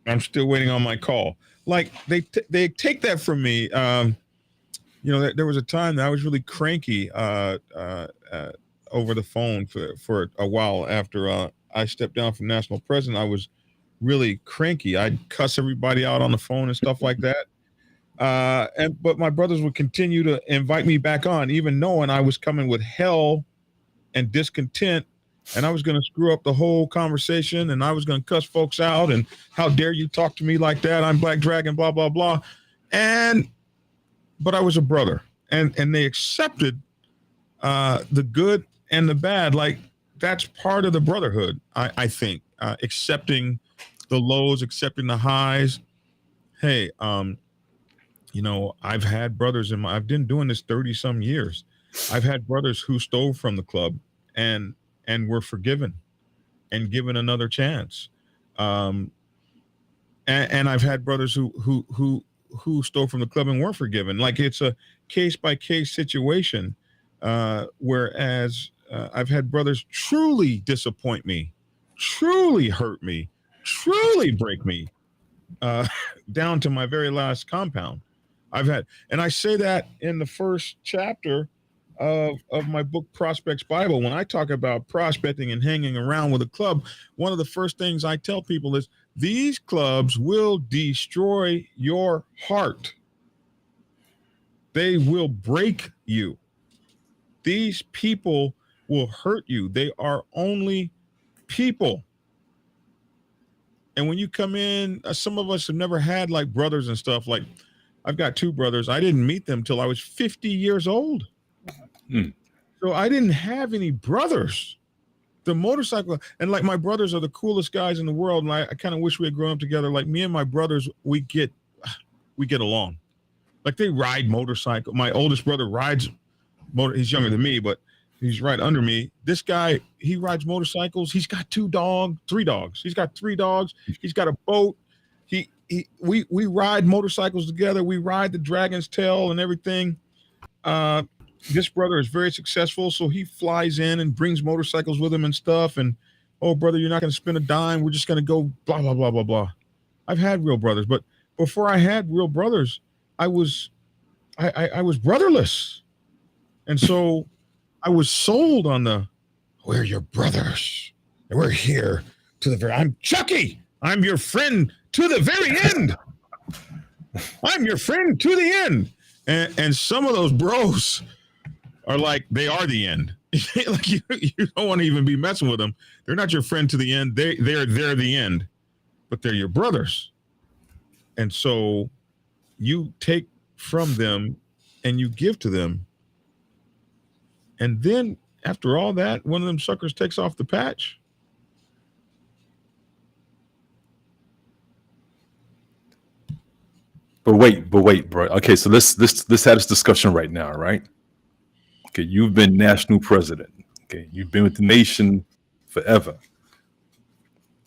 I'm still waiting on my call. Like, they take that from me. You know, there was a time that I was really cranky over the phone for a while after I stepped down from national president. I was really cranky. I'd cuss everybody out on the phone and stuff like that. But my brothers would continue to invite me back on, even knowing I was coming with hell and discontent, and I was going to screw up the whole conversation, and I was going to cuss folks out, and how dare you talk to me like that? I'm Black Dragon, blah blah blah. But I was a brother, and they accepted the good and the bad. Like, that's part of the brotherhood. I think accepting the lows, accepting the highs. Hey, I've had brothers I've been doing this 30 some years. I've had brothers who stole from the club and were forgiven and given another chance. And I've had brothers who stole from the club and weren't forgiven. Like, it's a case by case situation. Whereas I've had brothers truly disappoint me, truly hurt me, truly break me, down to my very last compound. And I say that in the first chapter of my book, Prospects Bible. When I talk about prospecting and hanging around with a club, one of the first things I tell people is these clubs will destroy your heart. They will break you. These people will hurt you. They are only people. And when you come in, some of us have never had like brothers and stuff. Like, I've got two brothers. I didn't meet them till I was 50 years old. So I didn't have any brothers. The motorcycle, and like, my brothers are the coolest guys in the world. And I kind of wish we had grown up together. Like, me and my brothers, we get along. Like, they ride motorcycle. My oldest brother rides motor. He's younger than me, but he's right under me. This guy, he rides motorcycles. He's got three dogs. He's got 3 dogs. He's got a boat. We ride motorcycles together. We ride the Dragon's Tail and everything. This brother is very successful, so he flies in and brings motorcycles with him and stuff. And, oh, brother, you're not going to spend a dime. We're just going to go blah, blah, blah, blah, blah. I've had real brothers, but before I had real brothers, I was brotherless. And so I was sold on we're your brothers. And we're here to I'm Chucky. I'm your friend to the very end. I'm your friend to the end. And some of those bros are like, they are the end. Like, you don't want to even be messing with them. They're not your friend to the end. They're the end, but they're your brothers. And so you take from them and you give to them. And then after all that, one of them suckers takes off the patch. But wait, bro. Okay, so let's have this discussion right now, right? Okay, you've been national president. Okay, you've been with the nation forever.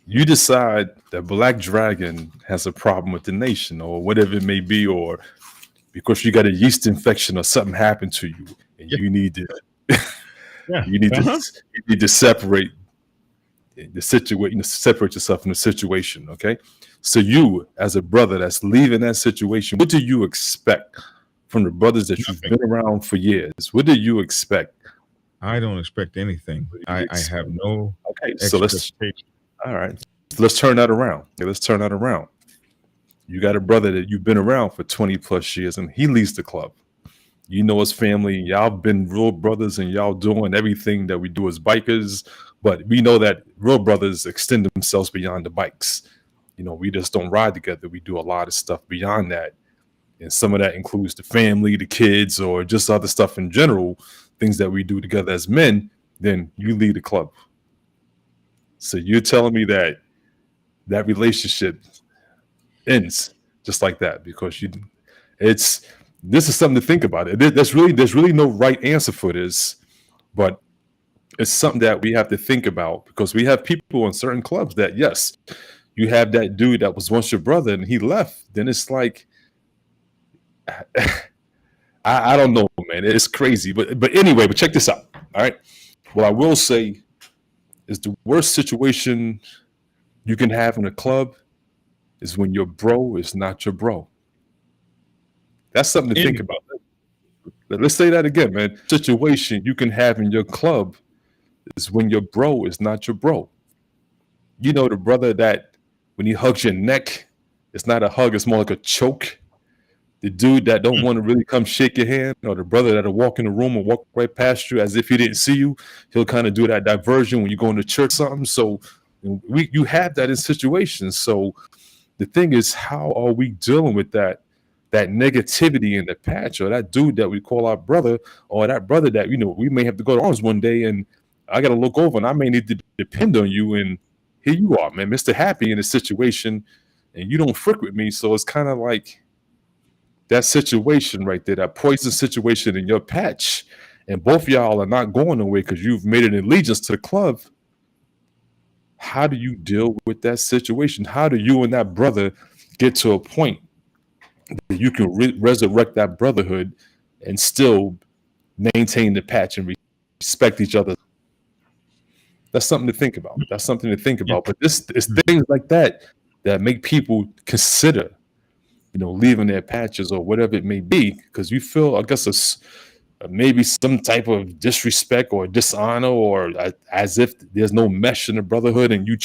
You decide that Black Dragon has a problem with the nation, or whatever it may be, or because you got a yeast infection or something happened to you, and you need to, you need to separate the situation, separate yourself from the situation. Okay, so you, as a brother that's leaving that situation, what do you expect from the brothers that you've been around for years? What do you expect? I don't expect anything. I have no. Okay, so let's turn that around. Okay, let's turn that around. You got a brother that you've been around for 20 plus years, and he leads the club. You know his family. Y'all been real brothers, and y'all doing everything that we do as bikers. But we know that real brothers extend themselves beyond the bikes. You know, we just don't ride together. We do a lot of stuff beyond that. And some of that includes the family, the kids, or just other stuff in general, things that we do together as men. Then you lead the club. So you're telling me that relationship ends just like that because this is something to think about. There's really no right answer for this, but it's something that we have to think about because we have people in certain clubs that, yes, you have that dude that was once your brother and he left. Then it's like, I don't know, man. It's crazy. But anyway, check this out. All right. What I will say is the worst situation you can have in a club is when your bro is not your bro. That's something to think about. Let's say that again, man. Situation you can have in your club is when your bro is not your bro. You know, the brother that when he hugs your neck, it's not a hug, it's more like a choke. The dude that don't want to really come shake your hand, or the brother that'll walk in the room and walk right past you as if he didn't see you. He'll kind of do that diversion when you go into church or something. So you have that in situations. So the thing is, how are we dealing with that negativity in the patch, or that dude that we call our brother, or that brother that, you know, we may have to go to arms one day and I got to look over and I may need to depend on you. And here you are, man, Mr. Happy in a situation, and you don't frick with me. So it's kind of like that situation right there, that poison situation in your patch, and both y'all are not going away because you've made an allegiance to the club. How do you deal with that situation? How do you and that brother get to a point that you can resurrect that brotherhood and still maintain the patch and respect each other? That's something to think about. That's something to think about. But it's things like that that make people consider, you know, leaving their patches or whatever it may be, because you feel, I guess, maybe some type of disrespect or dishonor, or as if there's no mesh in the brotherhood, and you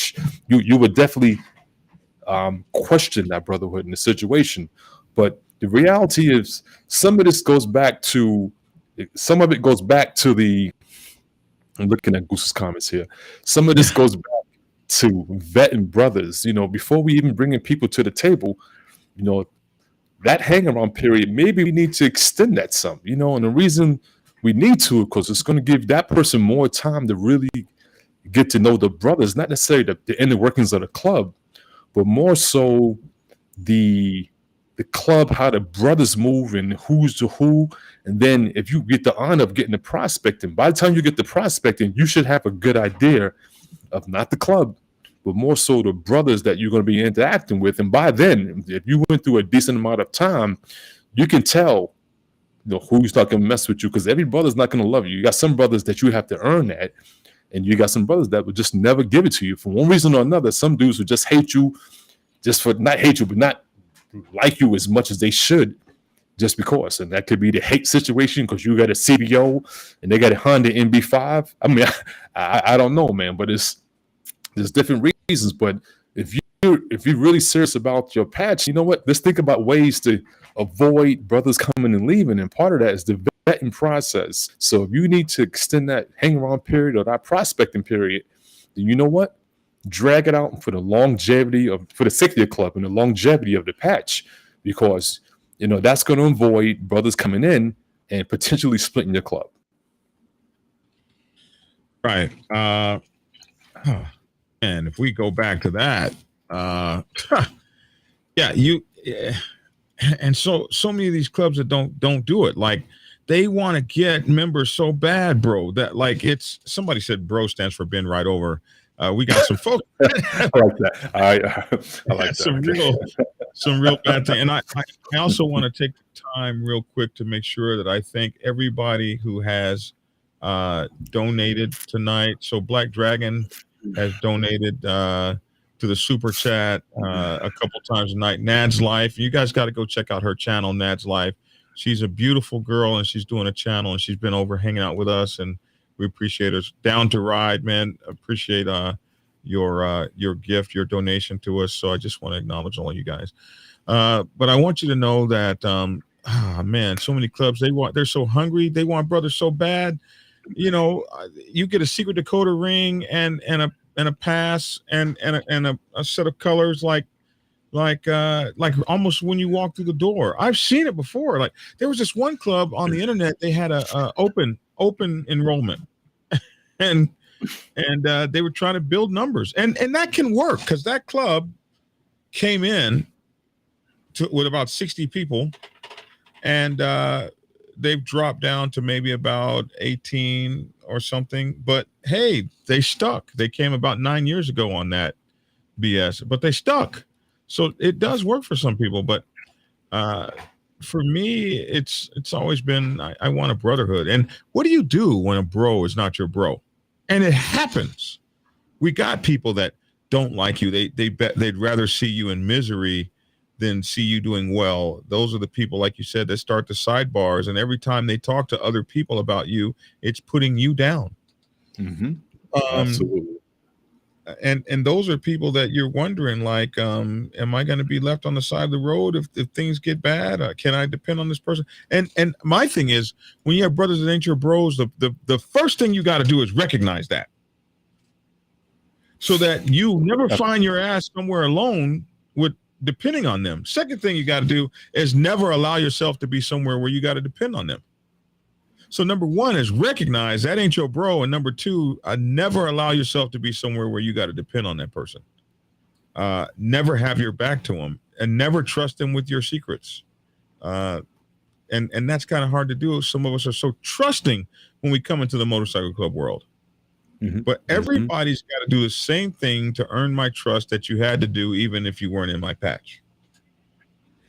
would definitely question that brotherhood in the situation. But the reality is, some of it goes back to the. I'm looking at Goose's comments here. Some of this goes back to vetting brothers. You know, before we even bringing people to the table, you know, that hang around period, maybe we need to extend that some, you know, and the reason we need to, because it's going to give that person more time to really get to know the brothers, not necessarily the inner workings of the club, but more so the club, how the brothers move and who's to who. And then if you get the honor of getting the prospecting, by the time you get the prospecting, you should have a good idea of not the club, but more so the brothers that you're going to be interacting with. And by then, if you went through a decent amount of time, you can tell, you know, who's not going to mess with you, because every brother's not going to love you. You got some brothers that you have to earn that, and you got some brothers that would just never give it to you for one reason or another. Some dudes would just hate you, just for not hate you, but not like you as much as they should, just because. And that could be the hate situation because you got a CBO and they got a Honda MB5. I mean, I don't know, man, but there's different reasons. But if you're really serious about your patch, you know what? Let's think about ways to avoid brothers coming and leaving. And part of that is the vetting process. So if you need to extend that hang around period or that prospecting period, then you know what? Drag it out for the sake of your club and the longevity of the patch, because, you know, that's going to avoid brothers coming in and potentially splitting your club. Right. And if we go back to that, and so many of these clubs that don't do it, like they want to get members so bad, bro, that like somebody said bro stands for bend right over. We got some folks. I like that. I like that. Some real bad thing. And I also want to take the time real quick to make sure that I thank everybody who has donated tonight. So Black Dragon has donated to the super chat a couple times a night. Nad's Life. You guys got to go check out her channel, Nad's Life. She's a beautiful girl, and she's doing a channel, and she's been over hanging out with us, and we appreciate her. Down to Ride, man. Appreciate your gift, your donation to us. So I just want to acknowledge all of you guys. But I want you to know that, man, so many clubs, they're so hungry. They want brothers so bad. You know, you get a secret Dakota ring and a pass and a set of colors like almost when you walk through the door. I've seen it before. Like there was this one club on the internet. They had a open enrollment, and they were trying to build numbers, and that can work because that club came in with about 60 people, and they've dropped down to maybe about 18 or something. But hey, they stuck. They came about 9 years ago on that BS, but they stuck. So it does work for some people, but for me, it's always been I want a brotherhood. And what do you do when a bro is not your bro? And it happens. We got people that don't like you. They'd rather see you in misery than see you doing well. Those are the people, like you said, that start the sidebars. And every time they talk to other people about you, it's putting you down. Mm-hmm. Um, Absolutely. and those are people that you're wondering, like, am I going to be left on the side of the road if things get bad? Can I depend on this person? And my thing is, when you have brothers that ain't your bros, the first thing you got to do is recognize that, so that you never find your ass somewhere alone with depending on them. Second thing you got to do is never allow yourself to be somewhere where you got to depend on them. So number one is recognize that ain't your bro, and number two, never allow yourself to be somewhere where you got to depend on that person. Never have your back to them, and never trust them with your secrets. And that's kind of hard to do. Some of us are so trusting when we come into the motorcycle club world. But everybody's got to do the same thing to earn my trust that you had to do, even if you weren't in my patch.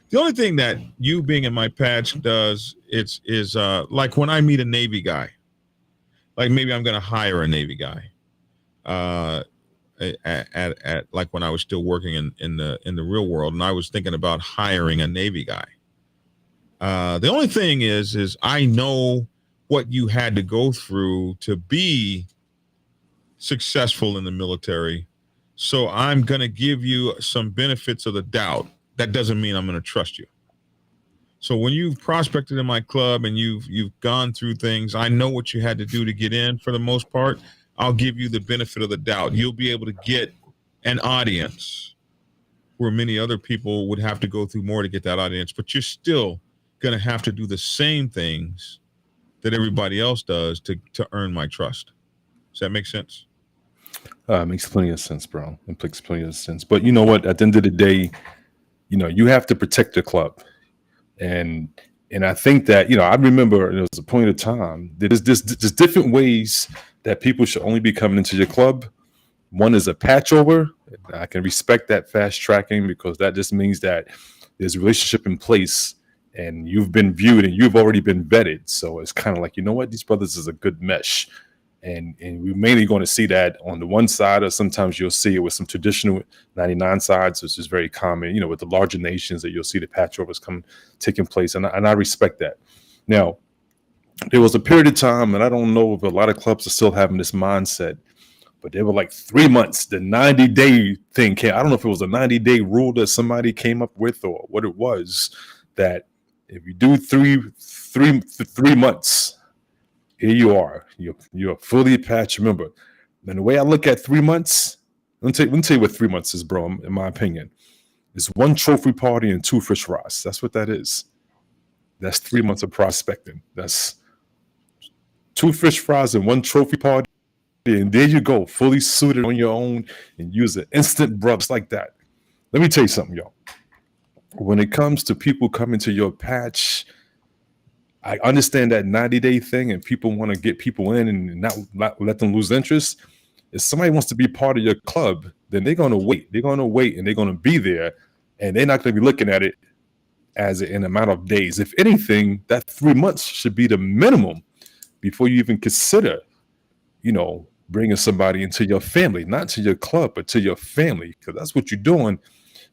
The only thing that you being in my patch does is like when I meet a Navy guy, like maybe I'm going to hire a Navy guy, at like when I was still working in the real world, and I was thinking about hiring a Navy guy. The only thing is I know what you had to go through to be successful in the military, so I'm going to give you some benefits of the doubt. That doesn't mean I'm going to trust you. So when you've prospected in my club and you've gone through things, I know what you had to do to get in. For the most part, I'll give you the benefit of the doubt. You'll be able to get an audience where many other people would have to go through more to get that audience, but you're still going to have to do the same things that everybody else does to earn my trust. Does that make sense? Makes plenty of sense, bro. It makes plenty of sense. But you know what? At the end of the day, you have to protect the club. And I think that, I remember there was a point of time that there's different ways that people should only be coming into your club. One is a patch over. I can respect that fast tracking, because that just means that there's a relationship in place and you've been viewed and you've already been vetted. So it's kind of like, you know what, these brothers is a good mesh. And we're mainly going to see that on the one side, or sometimes you'll see it with some traditional 99 sides, which is very common, with the larger nations, that you'll see the patchovers taking place. And I respect that. Now, there was a period of time, and I don't know if a lot of clubs are still having this mindset, but they were like 3 months, the 90-day thing came. I don't know if it was a 90-day rule that somebody came up with or what it was, that if you do three months, here you are. You're fully patched member. And the way I look at 3 months, let me tell you what 3 months is, bro, in my opinion. It's one trophy party and 2 fish fries. That's what that is. That's 3 months of prospecting. That's 2 fish fries and 1 trophy party. And there you go, fully suited on your own, and use an instant brothers like that. Let me tell you something, y'all. When it comes to people coming to your patch, I understand that 90-day thing, and people want to get people in and not let them lose interest. If somebody wants to be part of your club, then they're going to wait. They're going to wait, and they're going to be there, and they're not going to be looking at it as an amount of days. If anything, that 3 months should be the minimum before you even consider, bringing somebody into your family, not to your club, but to your family, because that's what you're doing.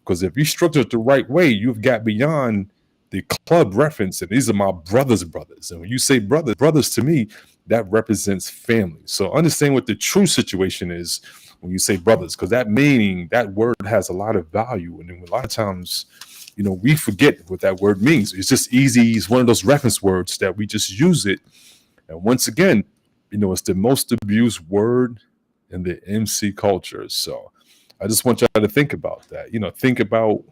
Because if you structure it the right way, you've got beyond the club reference, and these are my brothers. And when you say brothers to me, that represents family. So understand what the true situation is when you say brothers, because that word has a lot of value. And a lot of times, we forget what that word means. It's just easy. It's one of those reference words that we just use it. And once again, it's the most abused word in the MC culture. So I just want y'all to think about that. Think about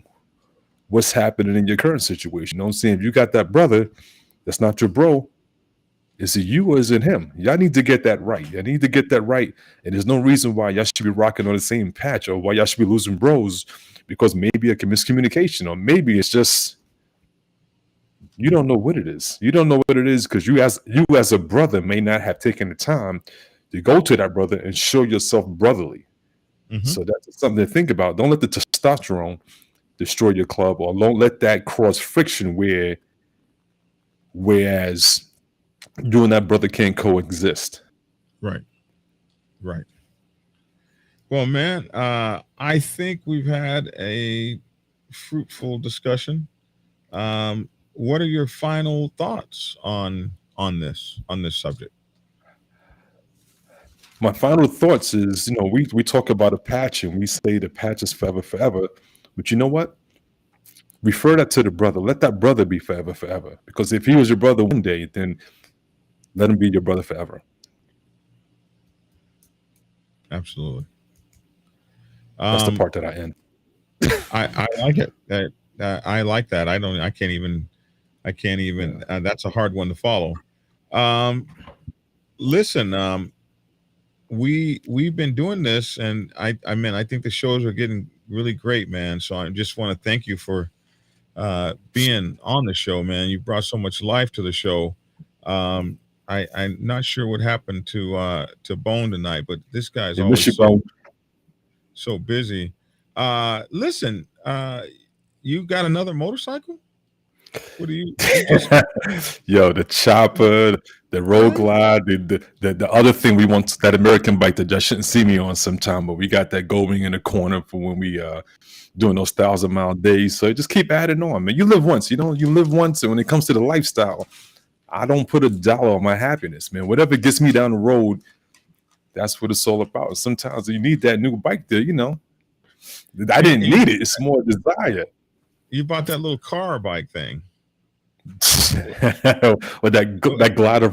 what's happening in your current situation. You know what I'm saying? If you got that brother that's not your bro, is it you or is it him? Y'all need to get that right. Y'all need to get that right. And there's no reason why y'all should be rocking on the same patch, or why y'all should be losing bros, because maybe a miscommunication, or maybe it's just you don't know what it is. You don't know what it is because you as a brother may not have taken the time to go to that brother and show yourself brotherly. So that's something to think about. Don't let the testosterone destroy your club, or don't let that cause friction whereas you and that brother can't coexist. Right. Well, man, I think we've had a fruitful discussion. What are your final thoughts on this subject? My final thoughts is, we talk about a patch and we say the patch is forever, forever. But you know what? Refer that to the brother. Let that brother be forever, forever. Because if he was your brother one day, then let him be your brother forever. Absolutely. That's the part that I end. I like it. I like that. I can't even. That's a hard one to follow. Listen, we've been doing this, and I think the shows are getting really great, man. So I just want to thank you for being on the show, man. You brought so much life to the show. I'm not sure what happened to Bone tonight, but this guy's I miss you, always bro. so busy. Listen, you got another motorcycle? What do you just Yo, the chopper, the road glide, the other thing we want, that American bike that y'all shouldn't see me on sometime, but we got that going in the corner for when we doing those 1,000-mile days. So just keep adding on, man. You live once, you live once, and when it comes to the lifestyle, I don't put a dollar on my happiness, man. Whatever gets me down the road, that's what it's all about. Sometimes you need that new bike there, I didn't need it. It's more desire. you bought that little car bike thing? Or that glider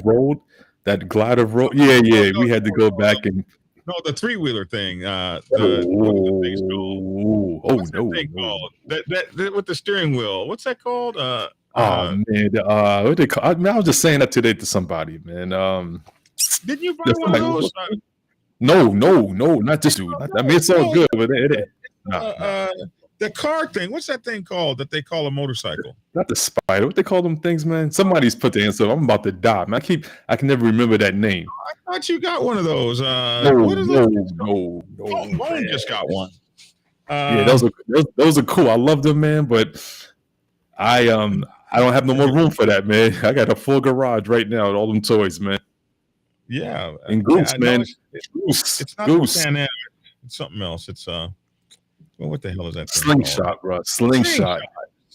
road, yeah. We had to go back and No, the 3-wheeler thing. oh What's that no, thing no. called? That with the steering wheel. What's that called? Oh man, what they call? I was just saying that today to somebody, man. Didn't you buy one of those? No, not this dude. I mean, it's all good, but The car thing. What's that thing called that they call a motorcycle? Not the spider. What they call them things, man? Somebody's put the answer. I'm about to die, man. I can never remember that name. I thought you got one of those. No. Bone just got one. Yeah, those are cool. I love them, man. But I don't have no more room for that, man. I got a full garage right now with all them toys, man. Yeah, and Goose, man. It's not Goose. It's something else. It's well, what the hell is that thing Slingshot, called? bro. Slingshot.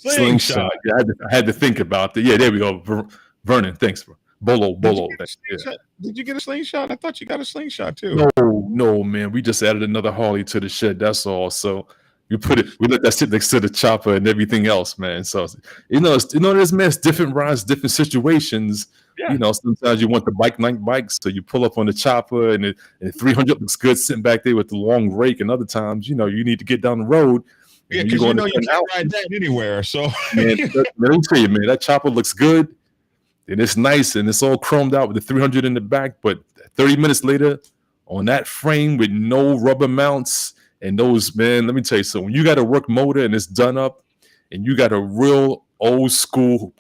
Yeah, I had to think about it. Yeah, there we go. Vernon, thanks, bro. Bolo. Did you get a slingshot? I thought you got a slingshot too. No, man. We just added another Harley to the shed. That's all. So we let that sit next to the chopper and everything else, man. So there's man, it's different rides, different situations. Yeah. Sometimes you want the night bike, so you pull up on the chopper and 300 looks good sitting back there with the long rake. And other times, you need to get down the road. Yeah, because you can't ride that anywhere. So man, let me tell you, man, that chopper looks good and it's nice and it's all chromed out with the 300 in the back. But 30 minutes later, on that frame with no rubber mounts and those, man, let me tell you something. When you got a work motor and it's done up, and you got a real old school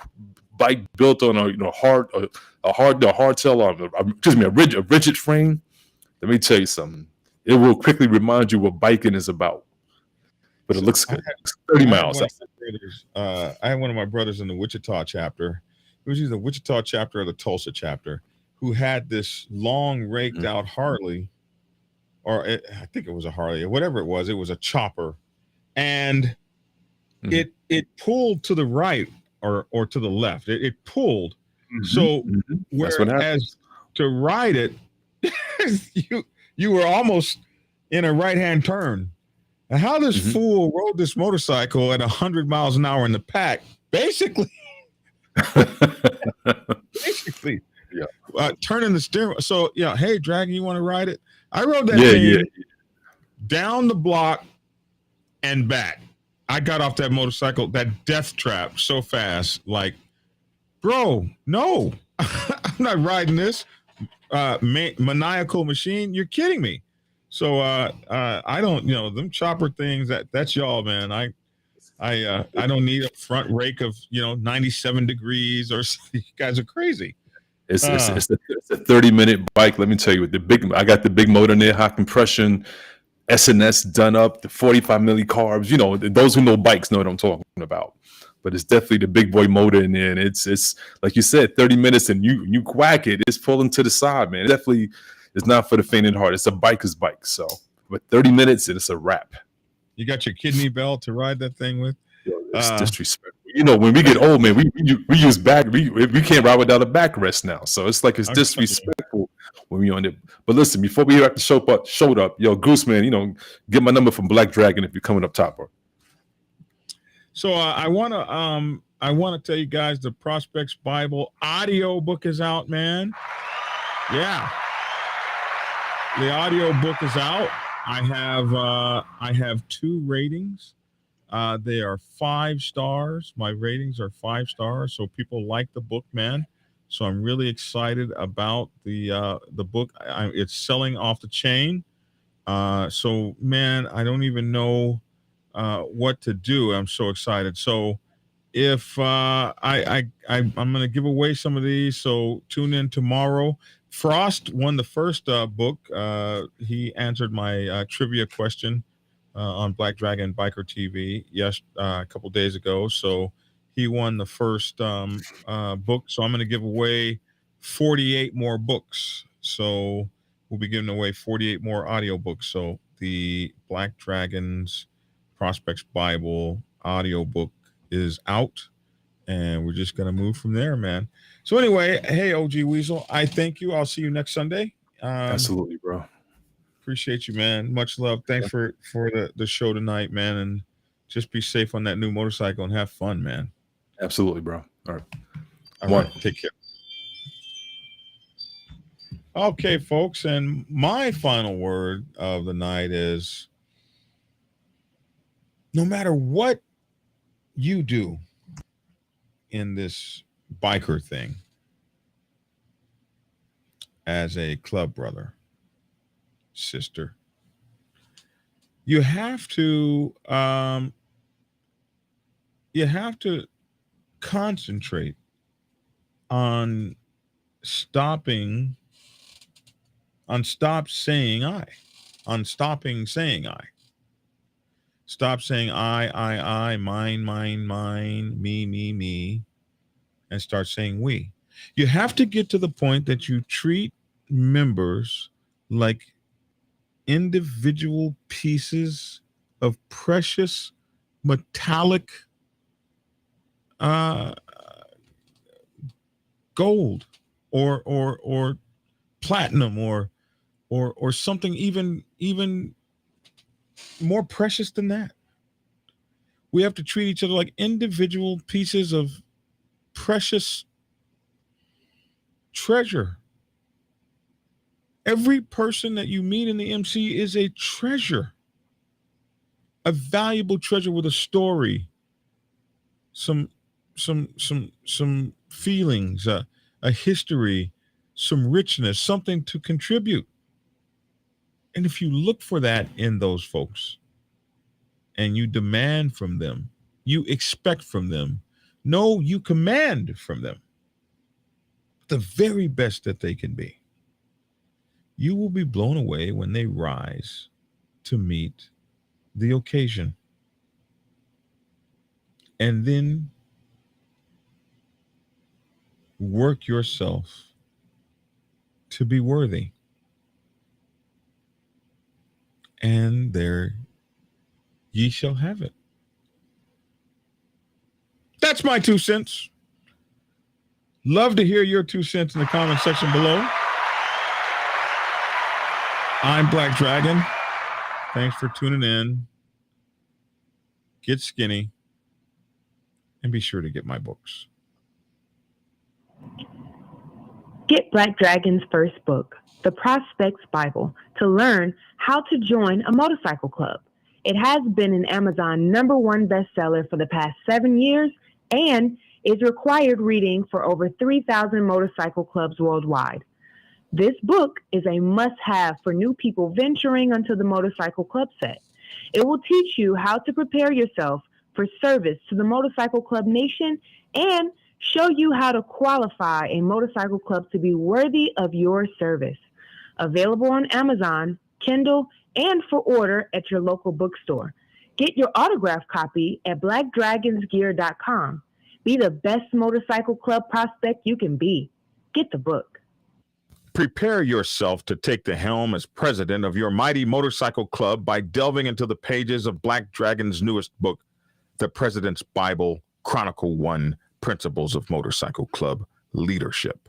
bike built on a rigid frame, let me tell you something. It will quickly remind you what biking is about. But it looks good. 30 miles. I had one of my brothers in the Wichita chapter. It was either the Wichita chapter or the Tulsa chapter, who had this long raked out Harley, or I think it was a Harley, or whatever it was. It was a chopper, and it pulled to the right or to the left. It pulled. So whereas to ride it, you were almost in a right-hand turn. And how this fool rode this motorcycle at 100 miles an hour in the pack, basically, turning the steering. So hey, Dragon, you want to ride it? I rode that thing down the block and back. I got off that motorcycle, that death trap, so fast. Like, bro, no, I'm not riding this maniacal machine. You're kidding me. So I don't, them chopper things. That's y'all, man. I don't need a front rake of 97 degrees or you guys are crazy. It's a 30-minute bike. Let me tell you, I got the big motor in there, high compression, SNS done up, the 45 milli carbs. Those who know bikes know what I'm talking about. But it's definitely the big boy motor in there, and it's like you said, 30 minutes, and you quack it, it's pulling to the side, man. It definitely is not for the faint of heart. It's a biker's bike. So, but 30 minutes and it's a wrap. You got your kidney belt to ride that thing with? It's disrespectful. When we get old, man, we use back. We can't ride without a backrest now. So it's like it's disrespectful when we on it. But listen, before we wrap the showed up, yo, Goose man, get my number from Black Dragon if you're coming up top, bro. So I want to tell you guys the Prospects Bible audio book is out, man. Yeah. The audio book is out. I have 2 ratings. They are 5 stars. My ratings are 5 stars. So people like the book, man. So I'm really excited about the book. It's selling off the chain. So man, I don't even know what to do. I'm so excited. So if I'm going to give away some of these, so tune in tomorrow. Frost won the first book. He answered my trivia question on Black Dragon Biker TV a couple days ago. So he won the first book. So I'm going to give away 48 more books. So we'll be giving away 48 more audiobooks. So the Black Dragons Prospects Bible audiobook is out, and we're just going to move from there, man. So anyway, hey, OG Weasel, I thank you. I'll see you next Sunday. Absolutely, bro. Appreciate you, man. Much love. Thanks for the show tonight, man. And just be safe on that new motorcycle and have fun, man. Absolutely, bro. All right. All right. Take care. Okay, folks. And my final word of the night is, no matter what you do in this biker thing as a club brother, sister, you have to concentrate on stopping saying I. Stop saying I, mine, me, and start saying we. You have to get to the point that you treat members like individual pieces of precious metallic gold or platinum or something even more precious than that. We have to treat each other like individual pieces of precious treasure. Every person that you meet in the MC is a treasure, a valuable treasure with a story, some feelings, a history, some richness, something to contribute. And if you look for that in those folks and you demand from them, you expect from them, no, you command from them the very best that they can be, you will be blown away when they rise to meet the occasion. And then work yourself to be worthy. And there ye shall have it. That's my 2 cents. Love to hear your 2 cents in the comment section below. I'm Black Dragon. Thanks for tuning in. Get skinny. And be sure to get my books. Get Black Dragon's first book, The Prospects Bible, to learn how to join a motorcycle club. It has been an Amazon #1 bestseller for the past 7 years and is required reading for over 3,000 motorcycle clubs worldwide. This book is a must-have for new people venturing onto the motorcycle club set. It will teach you how to prepare yourself for service to the motorcycle club nation and show you how to qualify a motorcycle club to be worthy of your service. Available on Amazon, Kindle, and for order at your local bookstore. Get your autographed copy at blackdragonsgear.com. Be the best motorcycle club prospect you can be. Get the book. Prepare yourself to take the helm as president of your mighty motorcycle club by delving into the pages of Black Dragon's newest book, The President's Bible, Chronicle 1, Principles of Motorcycle Club Leadership.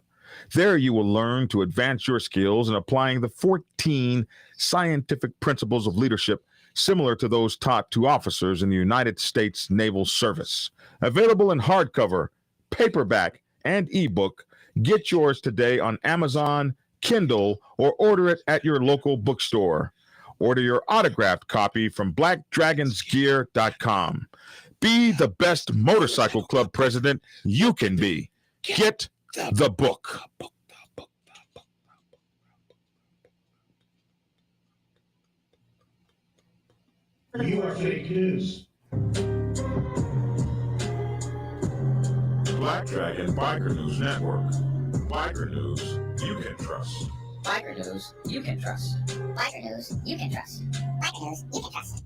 There you will learn to advance your skills in applying the 14 scientific principles of leadership similar to those taught to officers in the United States Naval Service. Available in hardcover, paperback, and ebook. Get yours today on Amazon, Kindle, or order it at your local bookstore. Order your autographed copy from blackdragonsgear.com. Be the best motorcycle club president you can be. Get the book. You are fake news. Black Dragon Biker News Network. Biker news you can trust. Biker news you can trust. Biker news you can trust. Biker news you can trust.